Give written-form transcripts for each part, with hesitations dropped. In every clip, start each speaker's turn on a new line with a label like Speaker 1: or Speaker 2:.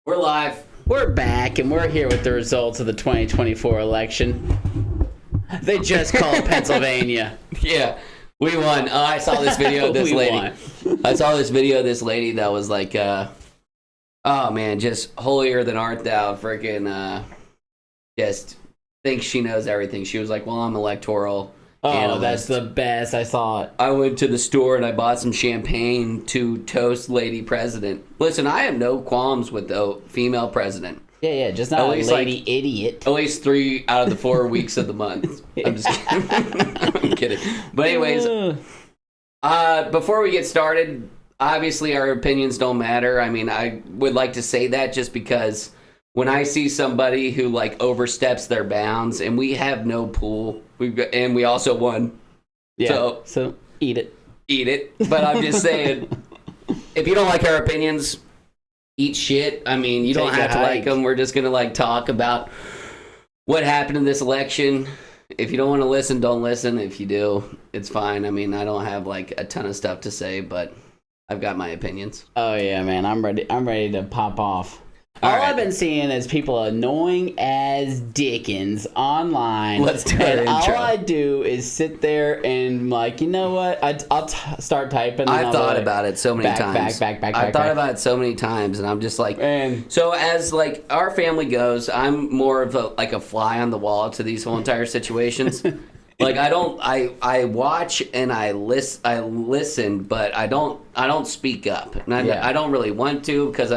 Speaker 1: We're live.
Speaker 2: We're back, and we're here with the results of the 2024 election. They just called Pennsylvania.
Speaker 1: Yeah, we won. I saw this video of this
Speaker 2: We
Speaker 1: lady.
Speaker 2: won.
Speaker 1: I saw this video of this lady that was like, oh man, just holier than art thou, freaking, just thinks she knows everything. She was like, well, I'm electoral
Speaker 2: Oh,
Speaker 1: analyst.
Speaker 2: that's the best. I saw it.
Speaker 1: I went to the store and I bought some champagne to toast Lady President. Listen, I have no qualms with the female president.
Speaker 2: Yeah, just not
Speaker 1: At
Speaker 2: a
Speaker 1: least,
Speaker 2: lady idiot.
Speaker 1: At least 3 out of the 4 weeks of the month. I'm just kidding. I'm kidding. But anyways, before we get started, obviously our opinions don't matter. I mean, I would like to say that just because when I see somebody who like oversteps their bounds, and we have no pool, and we also won,
Speaker 2: Yeah, so eat it.
Speaker 1: eat it. But I'm just saying, if you don't like our opinions, eat shit. I mean, you don't
Speaker 2: Take a
Speaker 1: have to like
Speaker 2: hike.
Speaker 1: them. We're just gonna like talk about what happened in this election. If you don't want to listen, don't listen. If you do, it's fine. I mean, I don't have like a ton of stuff to say, but I've got my opinions.
Speaker 2: Oh yeah, man, I'm ready. I'm ready to pop off.
Speaker 1: All
Speaker 2: All
Speaker 1: right.
Speaker 2: I've been seeing is people annoying as Dickens online.
Speaker 1: Let's do an
Speaker 2: and all
Speaker 1: intro.
Speaker 2: I do is sit there and like, you know what? I'll start typing.
Speaker 1: I've thought about it so many times.
Speaker 2: Back.
Speaker 1: I've thought about it so many times, and I'm just like,
Speaker 2: And
Speaker 1: so as like our family goes, I'm more of a fly on the wall to these whole entire situations. Like I watch and I listen, but I don't speak up, and I don't really want to because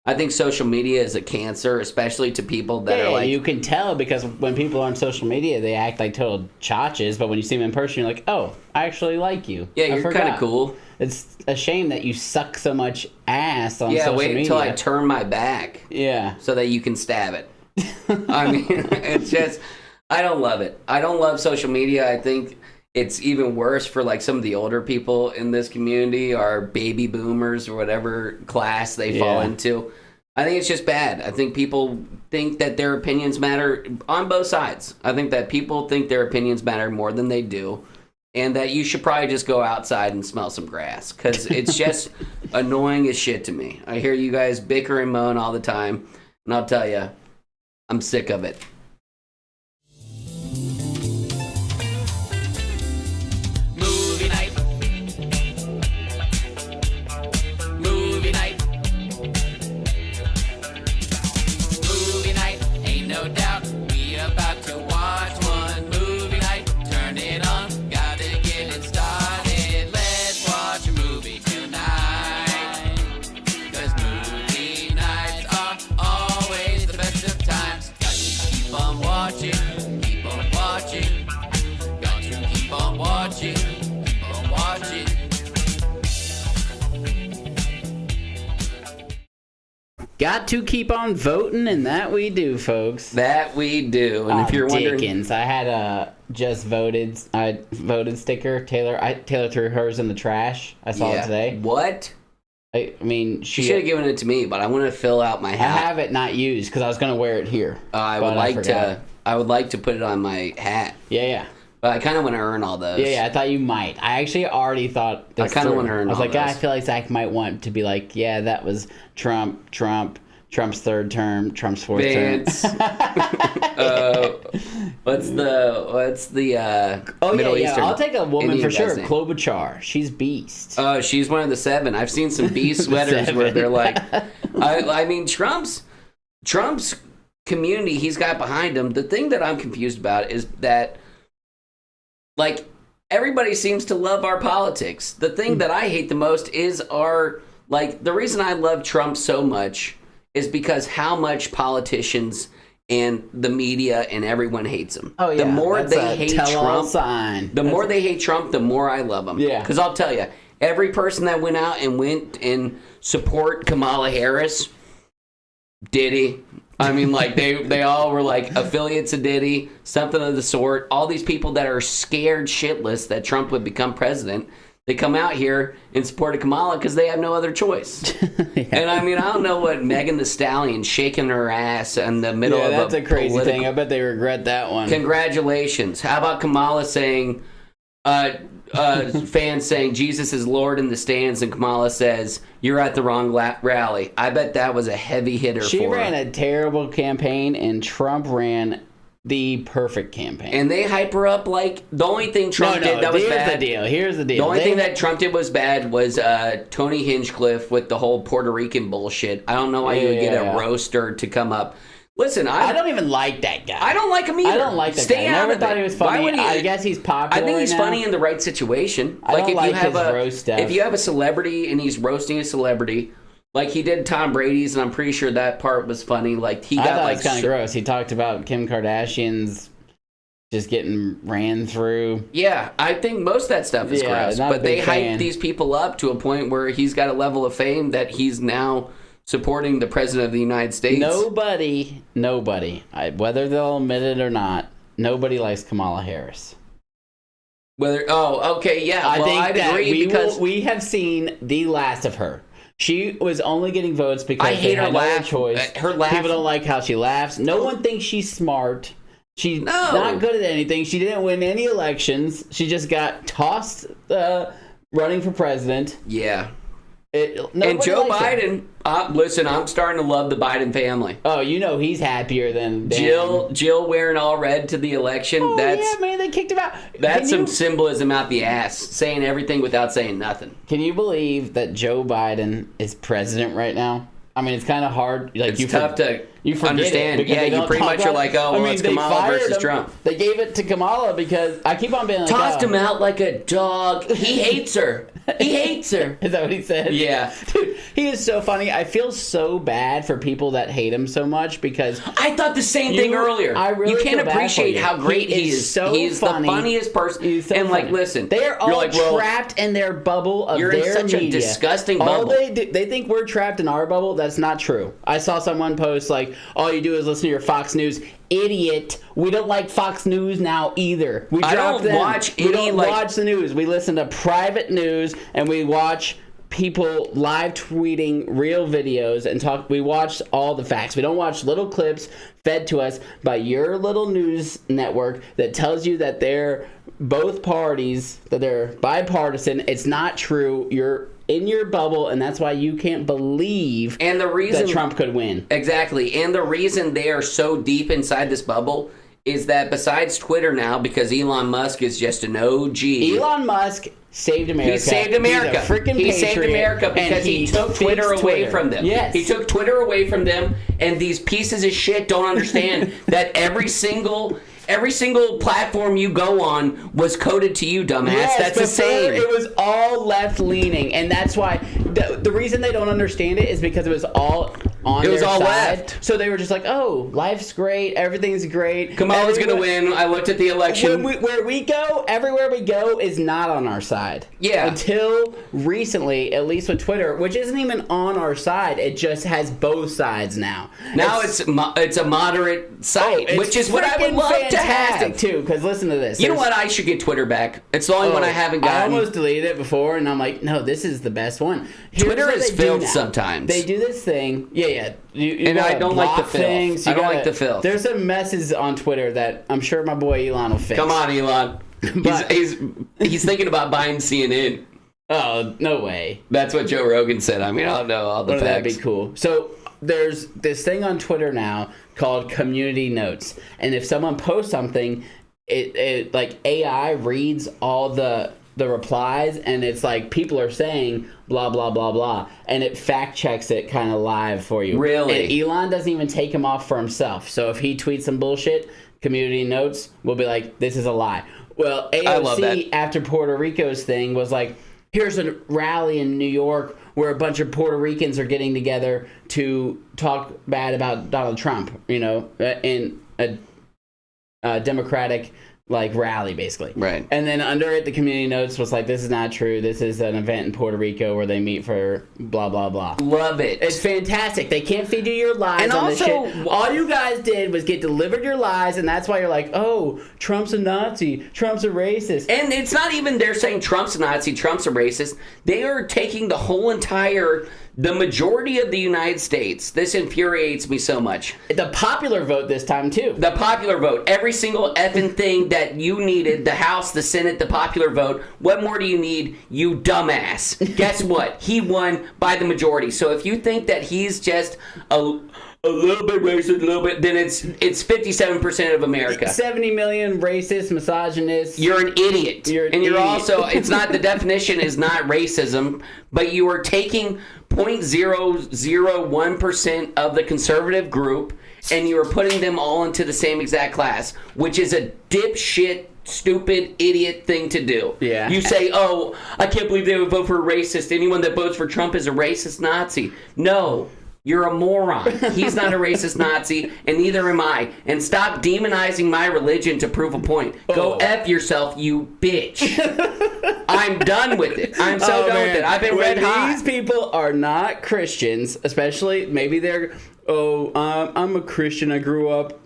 Speaker 1: I think social media is a cancer, especially to people that are like,
Speaker 2: you can tell because when people are on social media, they act like total chotches, but when you see them in person, you're like, oh, I actually like you.
Speaker 1: yeah,
Speaker 2: I
Speaker 1: you're kind
Speaker 2: forgot.
Speaker 1: of cool.
Speaker 2: It's a shame that you suck so much ass on
Speaker 1: Yeah,
Speaker 2: social
Speaker 1: wait
Speaker 2: media.
Speaker 1: until I turn my back
Speaker 2: Yeah.
Speaker 1: so that you can stab it. I mean, it's just, I don't love it. I don't love social media. I think it's even worse for like some of the older people in this community, or baby boomers or whatever class they fall
Speaker 2: Yeah.
Speaker 1: into. I think it's just bad. I think people think that their opinions matter on both sides. I think that people think their opinions matter more than they do, and that you should probably just go outside and smell some grass, because it's just annoying as shit to me. I hear you guys bicker and moan all the time, and I'll tell you, I'm sick of it. Movie night. Movie night. Movie night, ain't no doubt. We about to watch one movie night. Turn it on, gotta get it started. Let's watch a movie tonight. 'Cause movie nights are always the best of times. Got to keep on watching, keep on watching. Got to keep on watching, keep on watching.
Speaker 2: Got to keep on voting, and that we do, folks.
Speaker 1: That we do. And if you're wondering,
Speaker 2: Dickens. I had a just voted. I voted sticker. Taylor threw hers in the trash. I saw it today.
Speaker 1: What?
Speaker 2: I mean,
Speaker 1: She should have given it to me, but I want to fill out my
Speaker 2: I
Speaker 1: hat.
Speaker 2: have it not used because I was gonna wear it here.
Speaker 1: I
Speaker 2: but
Speaker 1: would like
Speaker 2: forgot.
Speaker 1: to. I would like to put it on my hat,
Speaker 2: Yeah.
Speaker 1: but I kind of want to earn all those.
Speaker 2: Yeah, I thought you might. I actually already thought this
Speaker 1: I kinda
Speaker 2: through.
Speaker 1: wanna earn
Speaker 2: I was
Speaker 1: all
Speaker 2: like, I
Speaker 1: those.
Speaker 2: feel like Zach might want to be like, yeah, that was Trump's third term, Trump's fourth
Speaker 1: Vance.
Speaker 2: term.
Speaker 1: What's the
Speaker 2: Oh
Speaker 1: Middle
Speaker 2: yeah,
Speaker 1: Eastern?
Speaker 2: I'll take a woman
Speaker 1: Indian
Speaker 2: for sure.
Speaker 1: guy's name?
Speaker 2: Klobuchar, she's beast.
Speaker 1: Oh, she's one of the 7. I've seen some B sweaters where
Speaker 2: Seven.
Speaker 1: they're like, I mean, Trump's community he's got behind him. The thing that I'm confused about is that, like, everybody seems to love our politics. The thing that I hate the most is the reason I love Trump so much is because how much politicians and the media and everyone hates him.
Speaker 2: Oh yeah,
Speaker 1: The more
Speaker 2: that's
Speaker 1: they
Speaker 2: a
Speaker 1: hate
Speaker 2: tell-all
Speaker 1: Trump,
Speaker 2: sign.
Speaker 1: the more they hate Trump, the more I love him.
Speaker 2: Yeah.
Speaker 1: Because I'll tell you, every person that went out and support Kamala Harris, Diddy. I mean, like, they all were, like, affiliates of Diddy, something of the sort. All these people that are scared shitless that Trump would become president, they come out here and support Kamala because they have no other choice. And, I mean, I don't know what Megan Thee Stallion shaking her ass in the middle of
Speaker 2: that's a crazy
Speaker 1: political-
Speaker 2: thing. I bet they regret that one.
Speaker 1: Congratulations. How about Kamala saying,
Speaker 3: Fans saying Jesus is Lord in the stands, and Kamala says you're at the wrong rally. I bet that was a heavy hitter.
Speaker 2: She
Speaker 3: for
Speaker 2: ran
Speaker 3: her.
Speaker 2: a terrible campaign, and Trump ran the perfect campaign.
Speaker 3: And they hype her up like the only thing Trump did that was bad.
Speaker 2: Here's the deal.
Speaker 3: The only thing that Trump did was bad was Tony Hinchcliffe with the whole Puerto Rican bullshit. I don't know why you would get a roaster to come up. Listen,
Speaker 2: I don't even like that guy.
Speaker 3: I don't like him either.
Speaker 2: I don't like that
Speaker 3: Stay
Speaker 2: guy. I
Speaker 3: out
Speaker 2: never
Speaker 3: of
Speaker 2: thought
Speaker 3: it.
Speaker 2: he was
Speaker 3: Why
Speaker 2: funny.
Speaker 3: would he-
Speaker 2: I guess he's popular.
Speaker 3: I think he's
Speaker 2: right now.
Speaker 3: funny in the right situation.
Speaker 2: I don't like his roast stuff.
Speaker 3: If you have a celebrity and he's roasting a celebrity, like he did Tom Brady's, and I'm pretty sure that part was funny. Like he
Speaker 2: I
Speaker 3: got
Speaker 2: thought
Speaker 3: like
Speaker 2: it was kind of gross. He talked about Kim Kardashian's just getting ran through.
Speaker 3: Yeah, I think most of that stuff is gross.
Speaker 2: not a
Speaker 3: But they
Speaker 2: big
Speaker 3: hype
Speaker 2: fan.
Speaker 3: these people up to a point where he's got a level of fame that he's now supporting the president of the United States.
Speaker 2: Nobody, whether they'll admit it or not, nobody likes Kamala Harris.
Speaker 3: Okay, yeah. I'd agree because
Speaker 2: we have seen the last of her. She was only getting votes because
Speaker 3: I hate
Speaker 2: they had
Speaker 3: her
Speaker 2: no
Speaker 3: laugh.
Speaker 2: choice.
Speaker 3: Her laugh.
Speaker 2: People don't like how she laughs. No one thinks she's smart. She's not good at anything. She didn't win any elections. She just got tossed running for president.
Speaker 3: Yeah.
Speaker 2: And
Speaker 3: Joe Biden, listen, I'm starting to love the Biden family.
Speaker 2: Oh, he's happier than
Speaker 3: Jill wearing all red to the election.
Speaker 2: Oh, yeah, man, they kicked him out.
Speaker 3: That's some symbolism out the ass, saying everything without saying nothing.
Speaker 2: Can you believe that Joe Biden is president right now? I mean, it's kind of hard. Like
Speaker 3: It's tough to understand.
Speaker 2: Yeah,
Speaker 3: you pretty much are like, oh, well, it's Kamala versus Trump.
Speaker 2: They gave it to Kamala because I keep on being like,
Speaker 3: Tossed him out like a dog. He hates her. He hates her.
Speaker 2: Is that what he said?
Speaker 3: Yeah.
Speaker 2: Dude, he is so funny. I feel so bad for people that hate him so much because
Speaker 3: I thought the same thing earlier.
Speaker 2: I really
Speaker 3: you can't
Speaker 2: feel bad
Speaker 3: appreciate
Speaker 2: for you.
Speaker 3: how great he is.
Speaker 2: So
Speaker 3: He's
Speaker 2: funny.
Speaker 3: the funniest person.
Speaker 2: He's so
Speaker 3: and
Speaker 2: funny.
Speaker 3: listen,
Speaker 2: they are all
Speaker 3: like,
Speaker 2: trapped in their bubble of
Speaker 3: you're
Speaker 2: their
Speaker 3: in such
Speaker 2: media.
Speaker 3: a disgusting
Speaker 2: All
Speaker 3: bubble.
Speaker 2: they think we're trapped in our bubble. That's not true. I saw someone post like, all you do is listen to your Fox News. Idiot. We don't like Fox News now either. We
Speaker 3: I don't
Speaker 2: them.
Speaker 3: watch
Speaker 2: We
Speaker 3: any,
Speaker 2: don't
Speaker 3: like-
Speaker 2: watch the news. We listen to private news and we watch people live tweeting real videos and talk. We watch all the facts. We don't watch little clips fed to us by your little news network that tells you that they're both parties, that they're bipartisan. It's not true. You're in your bubble, and that's why you can't believe
Speaker 3: And the reason
Speaker 2: that Trump could win.
Speaker 3: Exactly. And the reason they are so deep inside this bubble is that besides Twitter now, because Elon Musk is just an OG.
Speaker 2: Elon Musk saved America.
Speaker 3: He saved America.
Speaker 2: He's a freaking
Speaker 3: He saved
Speaker 2: patriot,
Speaker 3: America
Speaker 2: and
Speaker 3: because he took Twitter
Speaker 2: fixed
Speaker 3: away
Speaker 2: Twitter.
Speaker 3: from them.
Speaker 2: Yes.
Speaker 3: He took Twitter away from them, and these pieces of shit don't understand that every single platform you go on was coded to you, dumbass.
Speaker 2: Yes,
Speaker 3: that's the
Speaker 2: before
Speaker 3: same.
Speaker 2: It was all left leaning, and that's why the reason they don't understand it is because it was all on
Speaker 3: It was
Speaker 2: their
Speaker 3: all
Speaker 2: side.
Speaker 3: left.
Speaker 2: So they were just like, "Oh, life's great, everything's great."
Speaker 3: Kamala's going to
Speaker 2: Everyone-
Speaker 3: win. I looked at the election.
Speaker 2: Where we go, everywhere we go is not on our side.
Speaker 3: Yeah.
Speaker 2: Until recently, at least with Twitter, which isn't even on our side. It just has both sides now.
Speaker 3: Now it's a moderate site,
Speaker 2: it's
Speaker 3: which is what I would
Speaker 2: freaking
Speaker 3: love to
Speaker 2: fantastic
Speaker 3: have.
Speaker 2: too. Because listen to this.
Speaker 3: You know
Speaker 2: There's-
Speaker 3: what? I should get Twitter back. It's the only one I haven't
Speaker 2: I
Speaker 3: gotten.
Speaker 2: almost deleted it before, and I'm like, no, this is the best one. Here's
Speaker 3: Twitter
Speaker 2: what
Speaker 3: is
Speaker 2: they do
Speaker 3: filth
Speaker 2: now.
Speaker 3: sometimes.
Speaker 2: They do this thing. Yeah. You
Speaker 3: And I
Speaker 2: gotta
Speaker 3: don't like the
Speaker 2: block
Speaker 3: filth.
Speaker 2: things.
Speaker 3: I
Speaker 2: You
Speaker 3: don't
Speaker 2: gotta-
Speaker 3: like the filth.
Speaker 2: There's some messes on Twitter that I'm sure my boy Elon will fix.
Speaker 3: Come on, Elon.
Speaker 2: But-
Speaker 3: he's thinking about buying CNN.
Speaker 2: Oh, no way.
Speaker 3: That's what Joe Rogan said. I mean, I don't know all the
Speaker 2: Wouldn't that
Speaker 3: facts.
Speaker 2: be cool? So there's this thing on Twitter now called community notes, and if someone posts something, it like AI reads all the replies, and it's like people are saying blah blah blah blah, and it fact checks it kind of live for you.
Speaker 3: Really?
Speaker 2: And Elon doesn't even take him off for himself. So if he tweets some bullshit, community notes will be like, this is a lie. Well,
Speaker 3: love that.
Speaker 2: AOC after Puerto Rico's thing was like, here's a rally in New York where a bunch of Puerto Ricans are getting together to talk bad about Donald Trump, in a Democratic rally, basically.
Speaker 3: Right.
Speaker 2: And then under it, the community notes was like, this is not true. This is an event in Puerto Rico where they meet for blah, blah, blah.
Speaker 3: Love it.
Speaker 2: It's fantastic. They can't feed you your lies
Speaker 3: And
Speaker 2: on this
Speaker 3: also-
Speaker 2: shit. All you guys did was get delivered your lies, and that's why you're like, oh, Trump's a Nazi. Trump's a racist.
Speaker 3: And it's not even they're saying Trump's a Nazi, Trump's a racist. They are taking the whole entire The majority of the United States, this infuriates me so much.
Speaker 2: The popular vote this time, too.
Speaker 3: The popular vote, every single effing thing that you needed, the House, the Senate, the popular vote, what more do you need, you dumbass? Guess what? He won by the majority. So if you think that he's just a little bit racist, a little bit, then it's 57% of America.
Speaker 2: 70 million racist, misogynist.
Speaker 3: You're an idiot.
Speaker 2: You're an
Speaker 3: and you're
Speaker 2: idiot.
Speaker 3: also, it's not, the definition is not racism, but you are taking 0.001% of the conservative group and you are putting them all into the same exact class, which is a dipshit, stupid, idiot thing to do.
Speaker 2: Yeah.
Speaker 3: You say, oh, I can't believe they would vote for a racist. Anyone that votes for Trump is a racist Nazi. No. You're a moron. He's not a racist Nazi, and neither am I. And stop demonizing my religion to prove a point. Go F yourself, you bitch. I'm done with it. I'm so done with it. I've been red hot.
Speaker 2: These people are not Christians, especially maybe they're, I'm a Christian. I grew up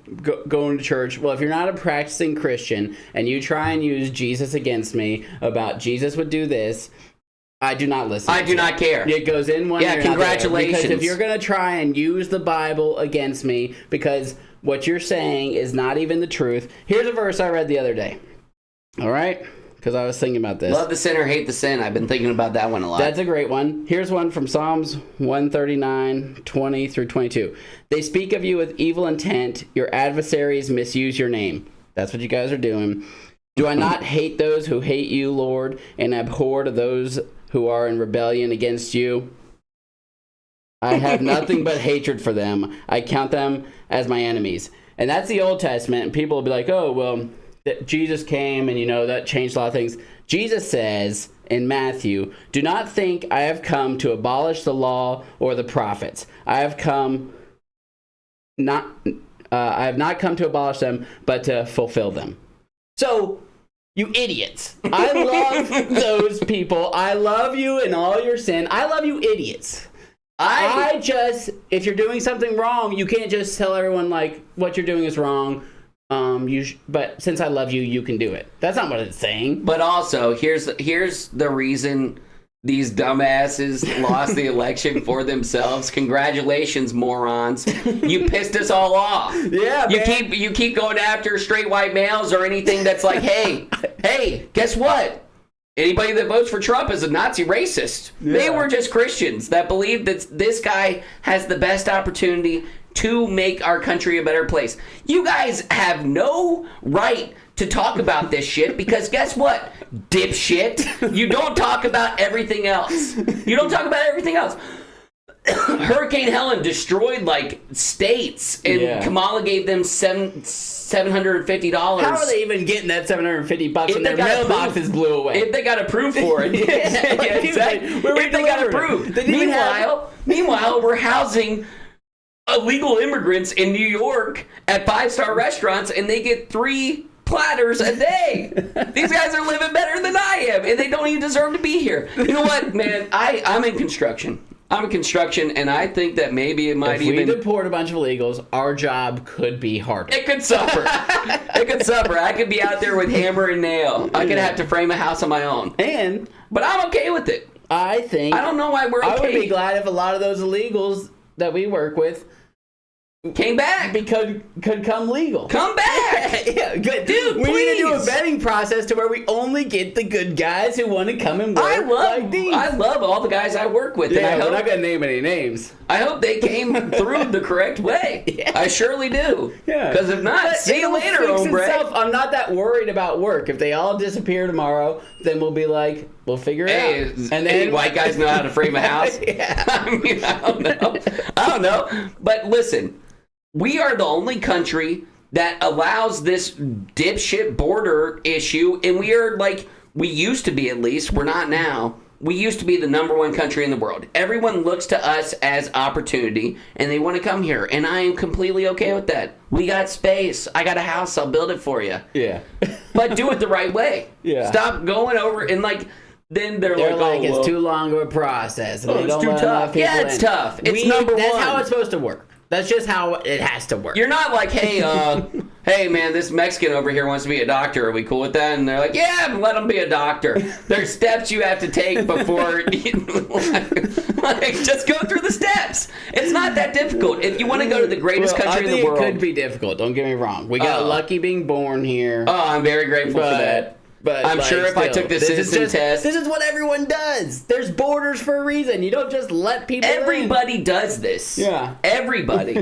Speaker 2: going to church. Well, if you're not a practicing Christian and you try and use Jesus against me about Jesus would do this, I do not listen.
Speaker 3: I do not care.
Speaker 2: It goes in one ear and out the other.
Speaker 3: Congratulations.
Speaker 2: Because if you're going to try and use the Bible against me, because what you're saying is not even the truth. Here's a verse I read the other day. All right? Because I was thinking about this.
Speaker 3: Love the sinner, hate the sin. I've been thinking about that one a lot.
Speaker 2: That's a great one. Here's one from Psalms 139, 20 through 22. They speak of you with evil intent. Your adversaries misuse your name. That's what you guys are doing. Do I not hate those who hate you, Lord, and abhor to those who are in rebellion against you? I have nothing but hatred for them. I count them as my enemies. And that's the Old Testament. And people will be like, oh, well, Jesus came and, that changed a lot of things. Jesus says in Matthew, do not think I have come to abolish the law or the prophets. I have not come to abolish them, but to fulfill them. So, you idiots. I love those people. I love you in all your sin. I love you idiots. I just, if you're doing something wrong, you can't just tell everyone, what you're doing is wrong. But since I love you, you can do it. That's not what it's saying.
Speaker 3: But also, here's the reason these dumbasses lost the election for themselves. Congratulations, morons. You pissed us all off.
Speaker 2: Yeah, man.
Speaker 3: You keep going after straight white males or anything that's like, hey, guess what? Anybody that votes for Trump is a Nazi racist. Yeah. They were just Christians that believed that this guy has the best opportunity to make our country a better place. You guys have no right to talk about this shit because guess what, dipshit? You don't talk about everything else. Hurricane Helen destroyed states, and Kamala gave them $750.
Speaker 2: How are they even getting that $750 when their mailboxes blew away?
Speaker 3: If they got approved for it. Exactly. If they got approved. Meanwhile, we're housing illegal immigrants in New York at 5-star restaurants, and they get 3 platters a day. These guys are living better than I am, and they don't even deserve to be here. You know what, man? I'm in construction. I'm in construction, and I think that maybe it might
Speaker 2: if we deport a bunch of illegals, our job could be harder.
Speaker 3: It could suffer. I could be out there with hammer and nail. I could have to frame a house on my own. But I'm okay with it.
Speaker 2: I don't
Speaker 3: know why we're okay.
Speaker 2: I would be glad if a lot of those illegals that we work with
Speaker 3: came back.
Speaker 2: Could come legal.
Speaker 3: Come back.
Speaker 2: Yeah, good.
Speaker 3: Dude,
Speaker 2: we
Speaker 3: please.
Speaker 2: need to do a vetting process to where we only get the good guys who want to come and work
Speaker 3: I love all the guys I work with.
Speaker 2: Yeah,
Speaker 3: and
Speaker 2: we're not going to name any names.
Speaker 3: I hope they came through the correct way. Yeah. I surely do.
Speaker 2: Yeah.
Speaker 3: Because if not, see you later, hombre.
Speaker 2: I'm not that worried about work. If they all disappear tomorrow, then we'll be like, we'll figure it out.
Speaker 3: And then white guys know how to frame a house.
Speaker 2: Yeah.
Speaker 3: I don't know. But listen, we are the only country that allows this dipshit border issue, and we used to be, at least, we're not now. We used to be the #1 country in the world. Everyone looks to us as opportunity, and they want to come here, and I am completely okay with that. We got space. I got a house. I'll build it for you.
Speaker 2: Yeah.
Speaker 3: But do it the right way.
Speaker 2: Yeah.
Speaker 3: Stop going over, and then they're like,
Speaker 2: it's too long of a process.
Speaker 3: And it's too tough. Yeah, it's tough. It's number one.
Speaker 2: That's how it's supposed to work. That's just how it has to work.
Speaker 3: You're not like, hey, hey man, this Mexican over here wants to be a doctor. Are we cool with that? And they're like, yeah, let him be a doctor. There's steps you have to take before just go through the steps. It's not that difficult. If you want to go to the greatest country in the world.
Speaker 2: It could be difficult. Don't get me wrong. We got lucky being born here.
Speaker 3: Oh, I'm very grateful for that.
Speaker 2: But
Speaker 3: I'm sure if I took the citizen test.
Speaker 2: This is what everyone does. There's borders for a reason. You don't just let people
Speaker 3: Everybody does this.
Speaker 2: Yeah.
Speaker 3: Everybody.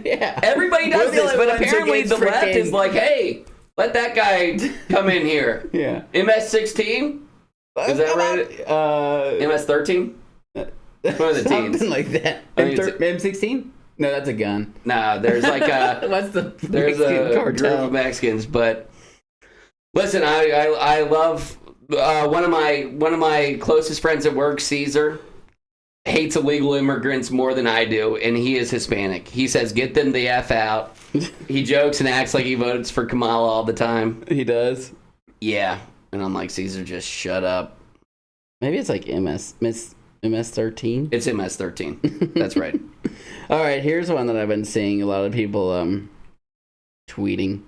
Speaker 2: Yeah.
Speaker 3: Everybody does this, but apparently the left is like, hey, let that guy come in here.
Speaker 2: Yeah.
Speaker 3: MS-16? Is that right? MS-13? One of the teens.
Speaker 2: Something like that. M16? No, that's a gun.
Speaker 3: Nah, there's like a...
Speaker 2: What's the
Speaker 3: there's a group of Mexicans, but... Listen, I love one of my closest friends at work, Caesar, hates illegal immigrants more than I do, and he is Hispanic. He says, "Get them the F out." He jokes and acts like he votes for Kamala all the time.
Speaker 2: He does.
Speaker 3: Yeah, and I'm like, Caesar, just shut up.
Speaker 2: Maybe it's like MS-13.
Speaker 3: It's MS-13. That's right.
Speaker 2: All right, here's one that I've been seeing a lot of people tweeting.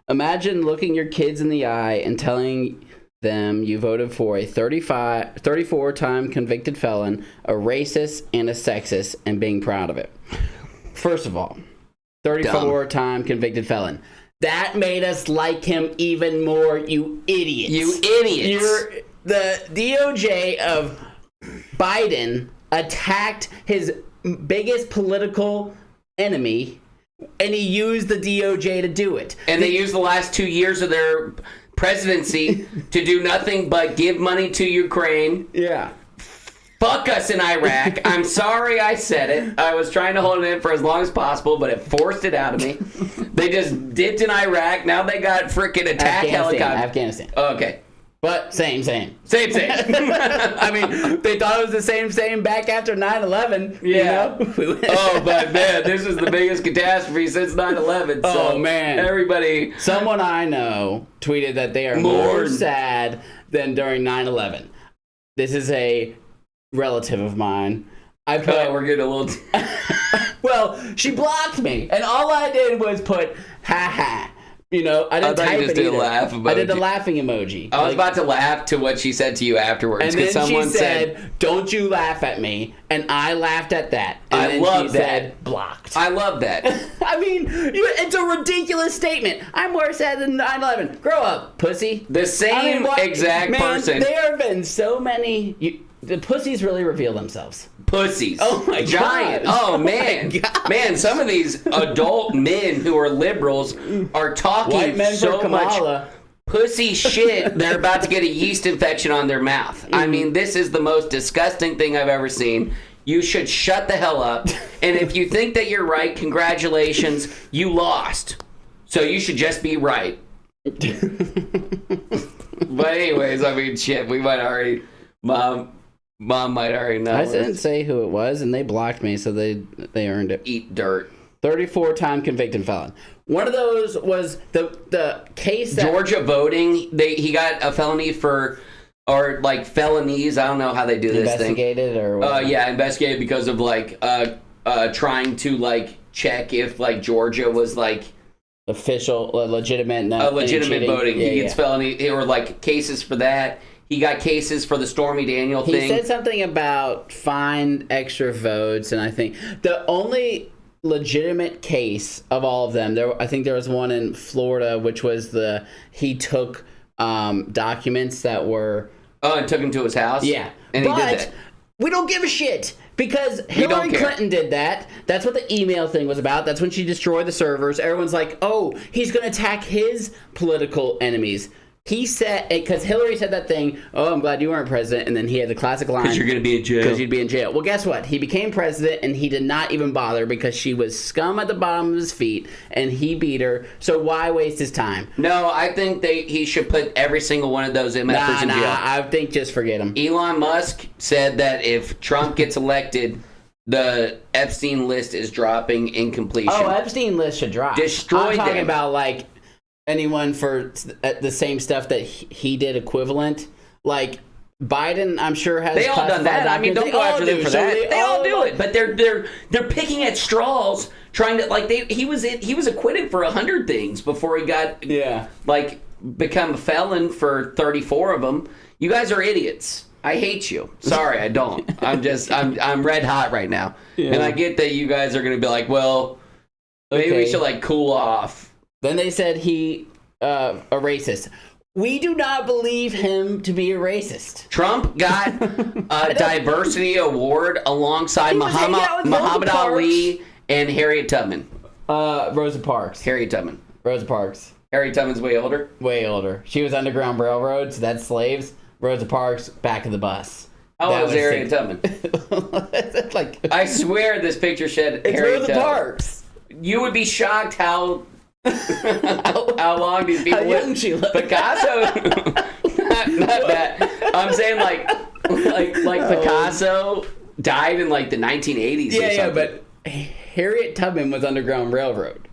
Speaker 2: Imagine looking your kids in the eye and telling them you voted for a 34-time convicted felon, a racist, and a sexist, and being proud of it. First of all, 34-time convicted felon. That made us like him even more, you idiots.
Speaker 3: You idiots.
Speaker 2: The DOJ of Biden attacked his biggest political enemy, and he used the DOJ to do it.
Speaker 3: And they used the last 2 years of their presidency to do nothing but give money to Ukraine.
Speaker 2: Yeah.
Speaker 3: Fuck us in Iraq. I'm sorry I said it. I was trying to hold it in for as long as possible, but it forced it out of me. They just dipped in Iraq. Now they got freaking attack helicopters.
Speaker 2: Afghanistan.
Speaker 3: Okay.
Speaker 2: But same.
Speaker 3: Same.
Speaker 2: I mean, they thought it was the same back after 9/11.
Speaker 3: Yeah.
Speaker 2: You know?
Speaker 3: Oh, but man, this is the biggest catastrophe since 9/11. So
Speaker 2: oh, man.
Speaker 3: Everybody.
Speaker 2: Someone I know tweeted that they are more sad than during 9/11. This is a relative of mine. I put.
Speaker 3: We're getting a little.
Speaker 2: Well, she blocked me, and all I did was put "ha ha." You know, I didn't type it either.
Speaker 3: Laugh emoji.
Speaker 2: I did the laughing emoji.
Speaker 3: I was about to laugh to what she said to you afterwards.
Speaker 2: And then
Speaker 3: someone
Speaker 2: she said, "Don't you laugh at me," and I laughed at that. And
Speaker 3: I
Speaker 2: then
Speaker 3: love
Speaker 2: she
Speaker 3: that.
Speaker 2: Said, blocked.
Speaker 3: I love that.
Speaker 2: I mean, it's a ridiculous statement. I'm more sad than 9/11. Grow up, pussy.
Speaker 3: The same exact person.
Speaker 2: There have been so many. The pussies really reveal themselves.
Speaker 3: Pussies.
Speaker 2: Oh my
Speaker 3: Giant.
Speaker 2: God.
Speaker 3: Oh man. Man, some of these adult men who are liberals are talking
Speaker 2: White men
Speaker 3: so
Speaker 2: for Kamala.
Speaker 3: much pussy shit. They're about to get a yeast infection on their mouth. I mean, this is the most disgusting thing I've ever seen. You should shut the hell up. And if you think that you're right, congratulations, you lost. So you should just be right. But anyways, I mean, shit, we might already, Mom might already know.
Speaker 2: I didn't say who it was, and they blocked me, so they earned it.
Speaker 3: Eat dirt.
Speaker 2: 34-time convicted felon. One of those was the case that
Speaker 3: Georgia voting. He got a felony for, or like felonies. I don't know how they do this thing.
Speaker 2: Investigated or what?
Speaker 3: Yeah, investigated because of like trying to like check if like Georgia was like
Speaker 2: official, legitimate
Speaker 3: voting.
Speaker 2: Yeah,
Speaker 3: he gets felony or like cases for that. He got cases for the Stormy Daniels thing.
Speaker 2: He said something about find extra votes, and I think the only legitimate case of all of them, I think there was one in Florida, which was he took documents that were...
Speaker 3: Oh, and took them to his house?
Speaker 2: Yeah.
Speaker 3: And he did that.
Speaker 2: We don't give a shit. Because Hillary Clinton did that. That's what the email thing was about. That's when she destroyed the servers. Everyone's like, oh, he's going to attack his political enemies. He said, because Hillary said that thing, oh, I'm glad you weren't president, and then he had the classic line.
Speaker 3: Because you're going to be in jail.
Speaker 2: Because you'd be in jail. Well, guess what? He became president, and he did not even bother because she was scum at the bottom of his feet, and he beat her. So why waste his time?
Speaker 3: No, I think he should put every single one of those MFers in jail.
Speaker 2: I think just forget him.
Speaker 3: Elon Musk said that if Trump gets elected, the Epstein list is dropping in completion.
Speaker 2: Oh, Epstein list should drop.
Speaker 3: Destroy them.
Speaker 2: I'm talking about, like... anyone for the same stuff that he did equivalent, like Biden, I'm sure, has.
Speaker 3: They all done that. I mean, don't go after them for that. They all do it, but they're picking at straws, trying to like he was acquitted for 100 things before he got become a felon for 34 of them. You guys are idiots. I hate you. Sorry, I don't. I'm red hot right now, and I get that you guys are going to be like, well, maybe we should like cool off.
Speaker 2: Then they said he a racist. We do not believe him to be a racist.
Speaker 3: Trump got a diversity award alongside Muhammad Ali and Harriet Tubman.
Speaker 2: Rosa Parks.
Speaker 3: Harriet Tubman.
Speaker 2: Rosa Parks.
Speaker 3: Harriet Tubman's way older?
Speaker 2: Way older. She was Underground Railroad, so that's slaves. Rosa Parks, back of the bus.
Speaker 3: How old was Harriet Tubman? I swear this picture said Harriet
Speaker 2: Rosa
Speaker 3: Tubman.
Speaker 2: Parks.
Speaker 3: You would be shocked how long these people
Speaker 2: how young she looked.
Speaker 3: Picasso, not that. I'm saying like Picasso died in like the 1980s. or something.
Speaker 2: Yeah, but Harriet Tubman was Underground Railroad.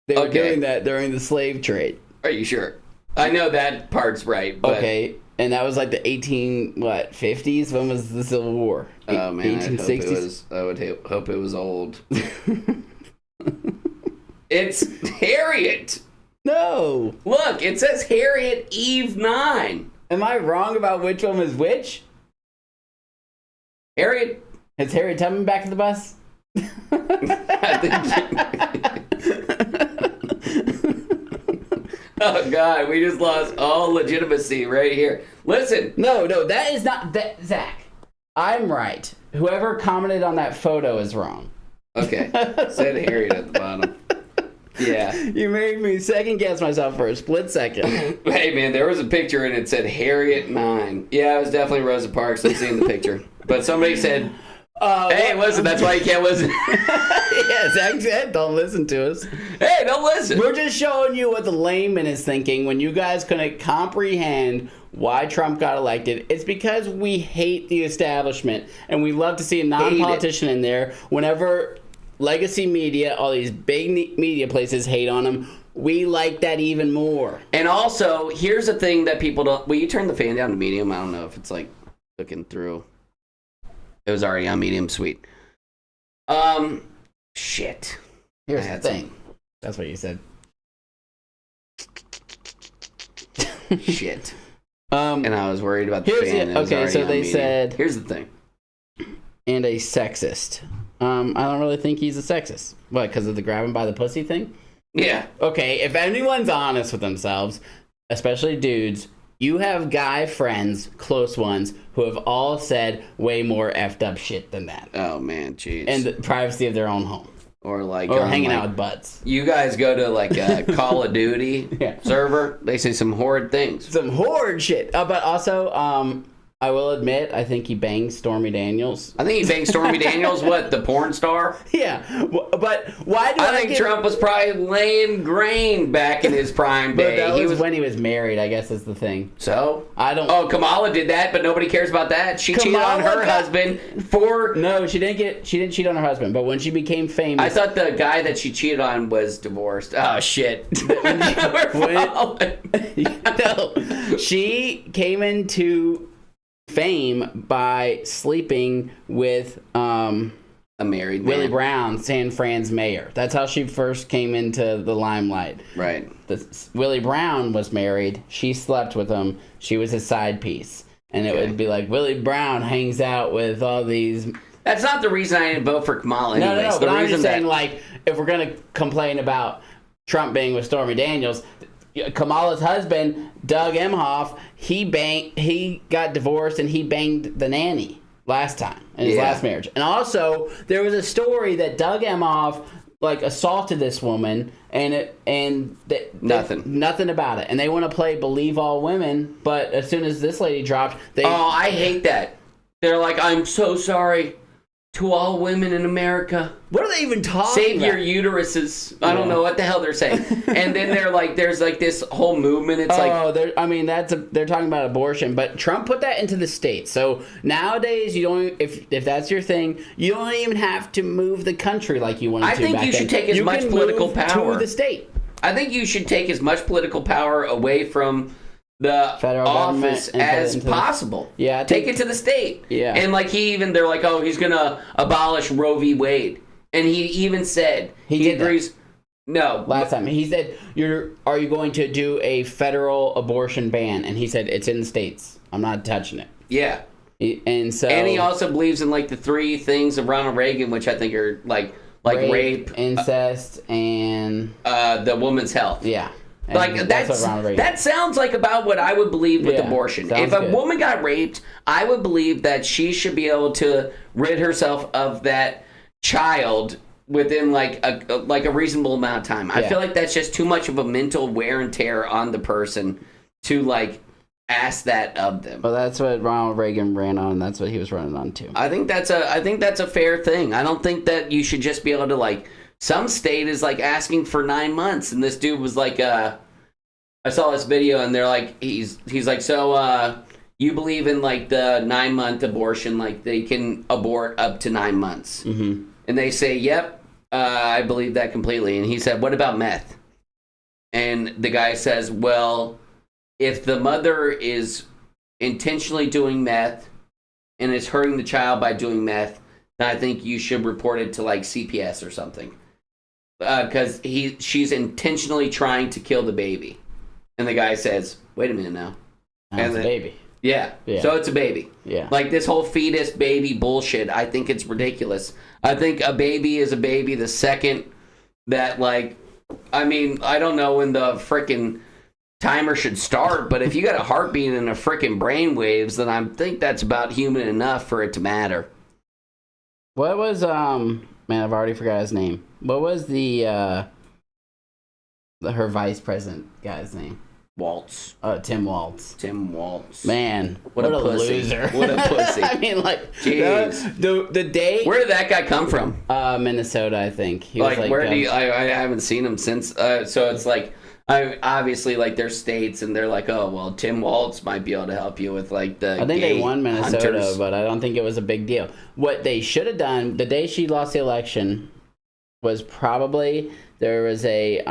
Speaker 2: They were doing that during the slave trade.
Speaker 3: Are you sure? I know that part's right. But...
Speaker 2: Okay, and that was like the 50s. When was the Civil War?
Speaker 3: Oh man,
Speaker 2: 1860s.
Speaker 3: I would hope it was old. It's Harriet.
Speaker 2: No.
Speaker 3: Look, it says Harriet Eve 9.
Speaker 2: Am I wrong about which one was which?
Speaker 3: Harriet.
Speaker 2: Is Harriet Tubman back to the bus?
Speaker 3: I think. Oh God, we just lost all legitimacy right here. Listen.
Speaker 2: No, that is not that. Zach, I'm right. Whoever commented on that photo is wrong.
Speaker 3: Okay. Said Harriet at the bottom. Yeah.
Speaker 2: You made me second guess myself for a split second.
Speaker 3: Hey man, there was a picture and it said Harriet 9. Yeah, it was definitely Rosa Parks. I'm seeing the picture. But somebody said, hey, listen, that's why you can't listen.
Speaker 2: Yeah, Zach said, don't listen to us.
Speaker 3: Hey, don't listen.
Speaker 2: We're just showing you what the layman is thinking when you guys couldn't comprehend why Trump got elected. It's because we hate the establishment and we love to see a non-politician in there. Whenever legacy media, all these big media places hate on him, we like that even more.
Speaker 3: And also, here's the thing that people don't... Will you turn the fan down to medium? I don't know if it's like looking through. It was already on medium. Sweet. Shit.
Speaker 2: Here's the thing. That's what you said.
Speaker 3: Shit. And I was worried about the fan.
Speaker 2: Okay, so they said...
Speaker 3: Here's the thing.
Speaker 2: And a sexist. I don't really think he's a sexist. What, because of the grab him by the pussy thing?
Speaker 3: Yeah.
Speaker 2: Okay, if anyone's honest with themselves, especially dudes, you have guy friends, close ones, who have all said way more effed up shit than that.
Speaker 3: Oh, man, jeez.
Speaker 2: In the privacy of their own home.
Speaker 3: Or
Speaker 2: hanging out with butts.
Speaker 3: You guys go to like a Call of Duty server, they say some horrid things.
Speaker 2: Some horrid shit. But also, I will admit, I think he banged Stormy Daniels.
Speaker 3: I think he banged Stormy Daniels, what, the porn star?
Speaker 2: Yeah, but why do
Speaker 3: I think Trump was probably laying grain back in his prime day.
Speaker 2: But that was when he was married, I guess is the thing.
Speaker 3: So?
Speaker 2: I don't...
Speaker 3: Oh, Kamala did that, but nobody cares about that. She cheated on her husband for...
Speaker 2: No, she didn't cheat on her husband, but when she became famous...
Speaker 3: I thought the guy that she cheated on was divorced. Oh, shit.
Speaker 2: No, she came into... fame by sleeping with
Speaker 3: a married man.
Speaker 2: Willie Brown, San Fran's mayor. That's how she first came into the limelight.
Speaker 3: Right.
Speaker 2: Willie Brown was married. She slept with him. She was his side piece. And it would be like, Willie Brown hangs out with all these...
Speaker 3: That's not the reason I didn't vote for Kamala anyways.
Speaker 2: No, but I'm just saying, like, if we're going to complain about Trump being with Stormy Daniels... Kamala's husband, Doug Emhoff, he got divorced and he banged the nanny last time in his last marriage. And also, there was a story that Doug Emhoff like assaulted this woman and nothing about it. And they want to play Believe All Women, but as soon as this lady dropped,
Speaker 3: I hate that. They're like, I'm so sorry to all women in America.
Speaker 2: What are they even talking
Speaker 3: about? Save your uteruses. I don't know what the hell they're saying. And then they're like, there's like this whole movement. It's
Speaker 2: they're talking about abortion, but Trump put that into the states. So nowadays, you don't. If that's your thing, you don't even have to move the country like you wanted to.
Speaker 3: I think you should take as much political power
Speaker 2: to the state.
Speaker 3: I think you should take as much political power away from the
Speaker 2: Federal
Speaker 3: office
Speaker 2: government and put it
Speaker 3: as
Speaker 2: into the-
Speaker 3: possible.
Speaker 2: Yeah, I
Speaker 3: take
Speaker 2: think-
Speaker 3: it to the state.
Speaker 2: Yeah.
Speaker 3: And like they're like, oh, he's gonna abolish Roe v. Wade, and he even said
Speaker 2: He
Speaker 3: he
Speaker 2: did that.
Speaker 3: agrees. No,
Speaker 2: Last time he said, "Are you going to do a federal abortion ban?" And he said, "It's in the states. I'm not touching it."
Speaker 3: yeah.
Speaker 2: And so,
Speaker 3: And he also believes in like the 3 things of Ronald Reagan, which I think are like rape,
Speaker 2: incest, and
Speaker 3: the woman's health.
Speaker 2: yeah. And
Speaker 3: Like
Speaker 2: what Ronald Reagan.
Speaker 3: that sounds like about what I would believe with
Speaker 2: Yeah,
Speaker 3: abortion.
Speaker 2: sounds
Speaker 3: If a
Speaker 2: good.
Speaker 3: woman got raped, I would believe that she should be able to rid herself of that child within like a reasonable amount of time. I
Speaker 2: Yeah.
Speaker 3: feel like that's just too much of a mental wear and tear on the person to like ask that of them.
Speaker 2: Well, that's what Ronald Reagan ran on. And that's what he was running on too.
Speaker 3: I think that's a fair thing. I don't think that you should just be able to like some state is like asking for 9 months, and this dude was like I saw this video and they're like he's like, so you believe in like the 9-month abortion, like they can abort up to 9 months.
Speaker 2: Mm-hmm.
Speaker 3: And they say, yep, I believe that completely. And he said, what about meth? And the guy says, well, if the mother is intentionally doing meth and is hurting the child by doing meth, then I think you should report it to like CPS or something. Because she's intentionally trying to kill the baby. And the guy says, wait a minute now.
Speaker 2: That's a baby.
Speaker 3: Yeah.
Speaker 2: Yeah.
Speaker 3: So it's a baby.
Speaker 2: Yeah.
Speaker 3: Like this whole fetus baby bullshit, I think it's ridiculous. I think a baby is a baby the second that like, I mean, I don't know when the frickin' timer should start, but if you got a heartbeat and a frickin' brain waves, then I think that's about human enough for it to matter.
Speaker 2: What was man? I've already forgot his name. What was her vice president guy's name?
Speaker 3: Waltz.
Speaker 2: Tim Waltz.
Speaker 3: Tim Waltz.
Speaker 2: Man,
Speaker 3: What a pussy.
Speaker 2: loser!
Speaker 3: What a pussy.
Speaker 2: I mean, like,
Speaker 3: Jeez.
Speaker 2: the day.
Speaker 3: Where did that guy come from?
Speaker 2: Minnesota, I think. He
Speaker 3: Like,
Speaker 2: was
Speaker 3: where do you, I haven't seen him since. So it's like, obviously, like, there's states, and they're like, oh, well, Tim Waltz might be able to help you with, like, the
Speaker 2: I think
Speaker 3: gay
Speaker 2: they won Minnesota,
Speaker 3: hunters.
Speaker 2: but I don't think it was a big deal. What they should have done the day she lost the election was probably there was a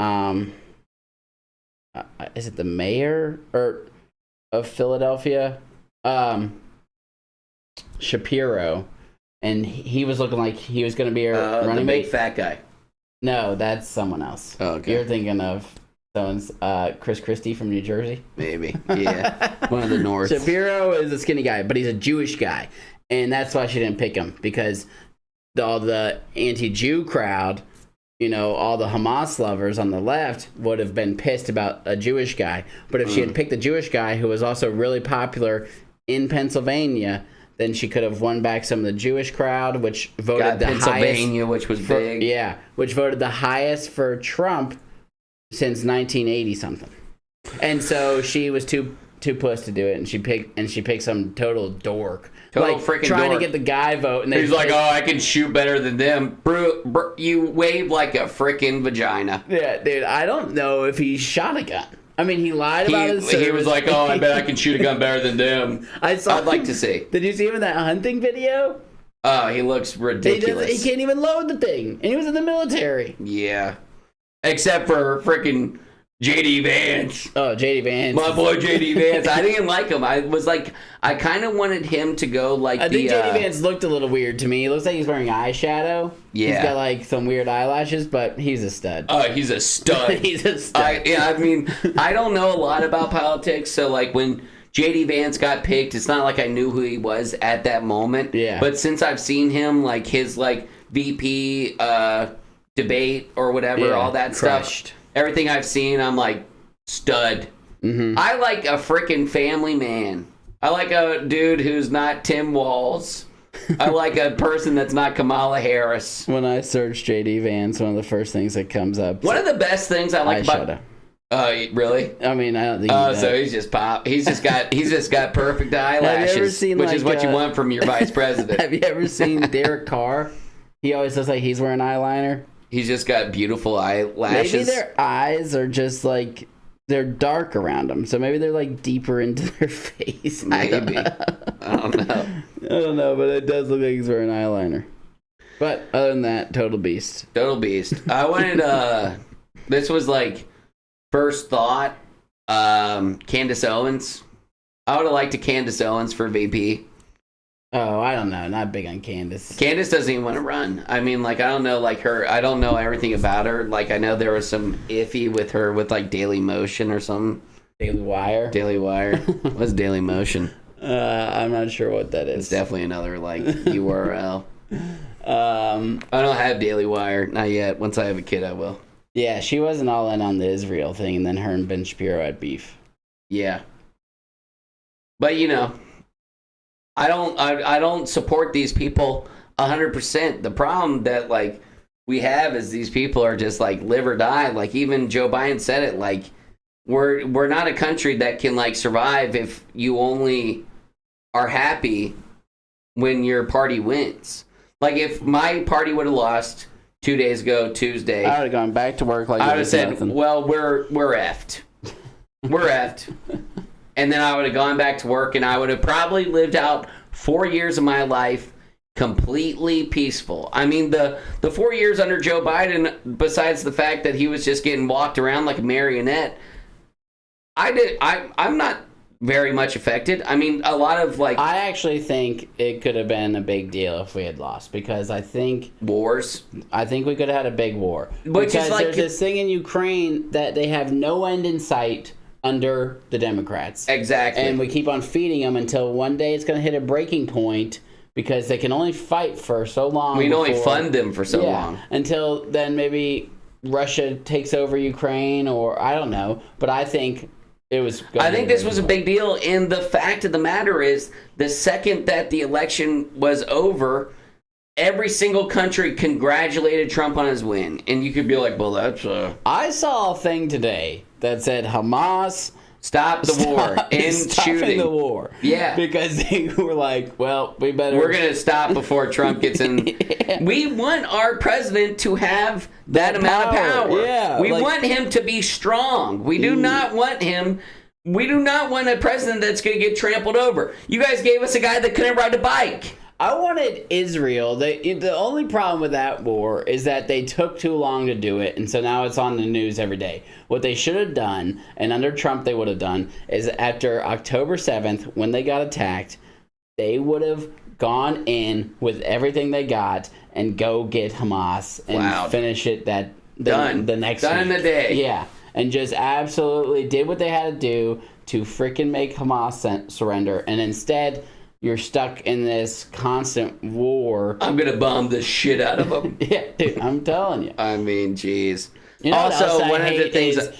Speaker 2: is it the mayor of Philadelphia, Shapiro, and he was looking like he was going to be a
Speaker 3: The
Speaker 2: running
Speaker 3: big
Speaker 2: mate.
Speaker 3: fat guy.
Speaker 2: No, that's someone else.
Speaker 3: Oh, okay.
Speaker 2: You're thinking of someone's Chris Christie from New Jersey.
Speaker 3: Maybe. Yeah. One of the north.
Speaker 2: Shapiro is a skinny guy, but he's a Jewish guy. And that's why she didn't pick him, because all the anti-Jew crowd, you know, all the Hamas lovers on the left would have been pissed about a Jewish guy. But if she had picked the Jewish guy, who was also really popular in Pennsylvania, then she could have won back some of the Jewish crowd, which voted
Speaker 3: Got
Speaker 2: the
Speaker 3: Pennsylvania,
Speaker 2: highest.
Speaker 3: which was
Speaker 2: For,
Speaker 3: big.
Speaker 2: yeah, which voted the highest for Trump since 1980 something. And so she was too puss to do it, and she picked some total dork,
Speaker 3: Total
Speaker 2: like
Speaker 3: freaking
Speaker 2: trying
Speaker 3: dork.
Speaker 2: to get the guy vote. And
Speaker 3: He's like, oh, I can shoot better than them. Bro, you wave like a freaking vagina.
Speaker 2: yeah, dude. I don't know if he shot a gun. I mean, he lied about his service.
Speaker 3: He was like, oh, I bet I can shoot a gun better than them.
Speaker 2: I'd
Speaker 3: like to see.
Speaker 2: Did you see him in that hunting video?
Speaker 3: Oh, he looks ridiculous.
Speaker 2: He can't even load the thing, and he was in the military.
Speaker 3: Yeah. Except for freaking JD Vance.
Speaker 2: Oh, JD Vance.
Speaker 3: My boy JD Vance. I didn't like him. I was like, I kind of wanted him to go like
Speaker 2: I think JD Vance looked a little weird to me. He looks like he's wearing eyeshadow.
Speaker 3: Yeah.
Speaker 2: He's got like some weird eyelashes, but he's a stud.
Speaker 3: Oh, he's a stud.
Speaker 2: He's a stud.
Speaker 3: I mean, I don't know a lot about politics, so like when JD Vance got picked, it's not like I knew who he was at that moment.
Speaker 2: Yeah.
Speaker 3: But since I've seen him, like his like VP debate or whatever,
Speaker 2: Yeah,
Speaker 3: all that
Speaker 2: crushed.
Speaker 3: stuff, everything I've seen, I'm like, stud.
Speaker 2: Mm-hmm.
Speaker 3: I like a freaking family man. I like a dude who's not Tim Walz. I like a person that's not Kamala Harris.
Speaker 2: When I search JD Vance, one of the first things that comes up
Speaker 3: One of the best things I like
Speaker 2: eyeshadow.
Speaker 3: about really?
Speaker 2: I mean, I don't think.
Speaker 3: Oh, so he's just pop. He's just got perfect eyelashes,
Speaker 2: seen,
Speaker 3: which
Speaker 2: like,
Speaker 3: is what you want from your vice president.
Speaker 2: Have you ever seen Derek Carr? He always looks like he's wearing eyeliner.
Speaker 3: He's just got beautiful eyelashes.
Speaker 2: Maybe their eyes are just like they're dark around them, so maybe they're like deeper into their face.
Speaker 3: Maybe. I don't know.
Speaker 2: I don't know, but it does look like he's wearing eyeliner. But other than that, total beast.
Speaker 3: Total beast. I wanted. This was like first thought Candace Owens. I would have liked a Candace Owens for VP.
Speaker 2: Oh, I don't know. Not big on Candace.
Speaker 3: Candace doesn't even want to run. I mean, like, I don't know, like, her. I don't know everything about her. Like, I know there was some iffy with her with, like, Daily Motion or something.
Speaker 2: Daily Wire.
Speaker 3: Daily Wire. What's Daily Motion?
Speaker 2: I'm not sure what that is.
Speaker 3: It's definitely another, like, URL.
Speaker 2: Um,
Speaker 3: I don't have Daily Wire. Not yet. Once I have a kid, I will.
Speaker 2: yeah, she wasn't all in on the Israel thing, and then her and Ben Shapiro had beef.
Speaker 3: Yeah. But, you know, I don't support these people 100%. The problem that, like, we have is these people are just, like, live or die. Like, even Joe Biden said it, like, we're not a country that can, like, survive if you only are happy when your party wins. Like, if my party would have lost 2 days ago, Tuesday,
Speaker 2: I would have gone back to work like
Speaker 3: I
Speaker 2: it
Speaker 3: would have
Speaker 2: was
Speaker 3: said,
Speaker 2: nothing.
Speaker 3: well, we're effed. We're effed. And then I would have gone back to work, and I would have probably lived out 4 years of my life completely peaceful. I mean, the 4 years under Joe Biden, besides the fact that he was just getting walked around like a marionette, I'm not very much affected. I mean, a lot of, like,
Speaker 2: I actually think it could have been a big deal if we had lost, because I think
Speaker 3: wars.
Speaker 2: we could have had a big war.
Speaker 3: Which is
Speaker 2: because
Speaker 3: like-
Speaker 2: there's this thing in Ukraine that they have no end in sight under the Democrats.
Speaker 3: Exactly.
Speaker 2: And we keep on feeding them until one day it's going to hit a breaking point, because they can only fight for so long.
Speaker 3: We can only
Speaker 2: before-
Speaker 3: fund them for so long.
Speaker 2: Until then, maybe Russia takes over Ukraine, or I don't know. But I think it was.
Speaker 3: I think this was a big deal, and the fact of the matter is, the second that the election was over, every single country congratulated Trump on his win. And you could be like, well, that's
Speaker 2: I saw a thing today that said Hamas
Speaker 3: stop the war, end
Speaker 2: stopping
Speaker 3: shooting.
Speaker 2: the war.
Speaker 3: Yeah.
Speaker 2: Because they were like, well, we better.
Speaker 3: We're going to stop before Trump gets in.
Speaker 2: Yeah.
Speaker 3: We want our president to have that amount of power.
Speaker 2: Yeah,
Speaker 3: We
Speaker 2: like-
Speaker 3: want him to be strong. We do not want him. We do not want a president that's going to get trampled over. You guys gave us a guy that couldn't ride a bike.
Speaker 2: I wanted Israel. The only problem with that war is that they took too long to do it, and so now it's on the news every day. What they should have done, and under Trump they would have done, is after October 7th, when they got attacked, they would have gone in with everything they got and go get Hamas and
Speaker 3: Wow.
Speaker 2: finish it
Speaker 3: Done.
Speaker 2: the next
Speaker 3: Done in
Speaker 2: week.
Speaker 3: a day.
Speaker 2: Yeah, and just absolutely did what they had to do to freaking make Hamas surrender, and instead you're stuck in this constant war.
Speaker 3: I'm going to bomb the shit out of him.
Speaker 2: Yeah, dude, I'm telling you.
Speaker 3: I mean, jeez.
Speaker 2: You know what else
Speaker 3: Also,
Speaker 2: I
Speaker 3: one of the
Speaker 2: hate
Speaker 3: things,
Speaker 2: is,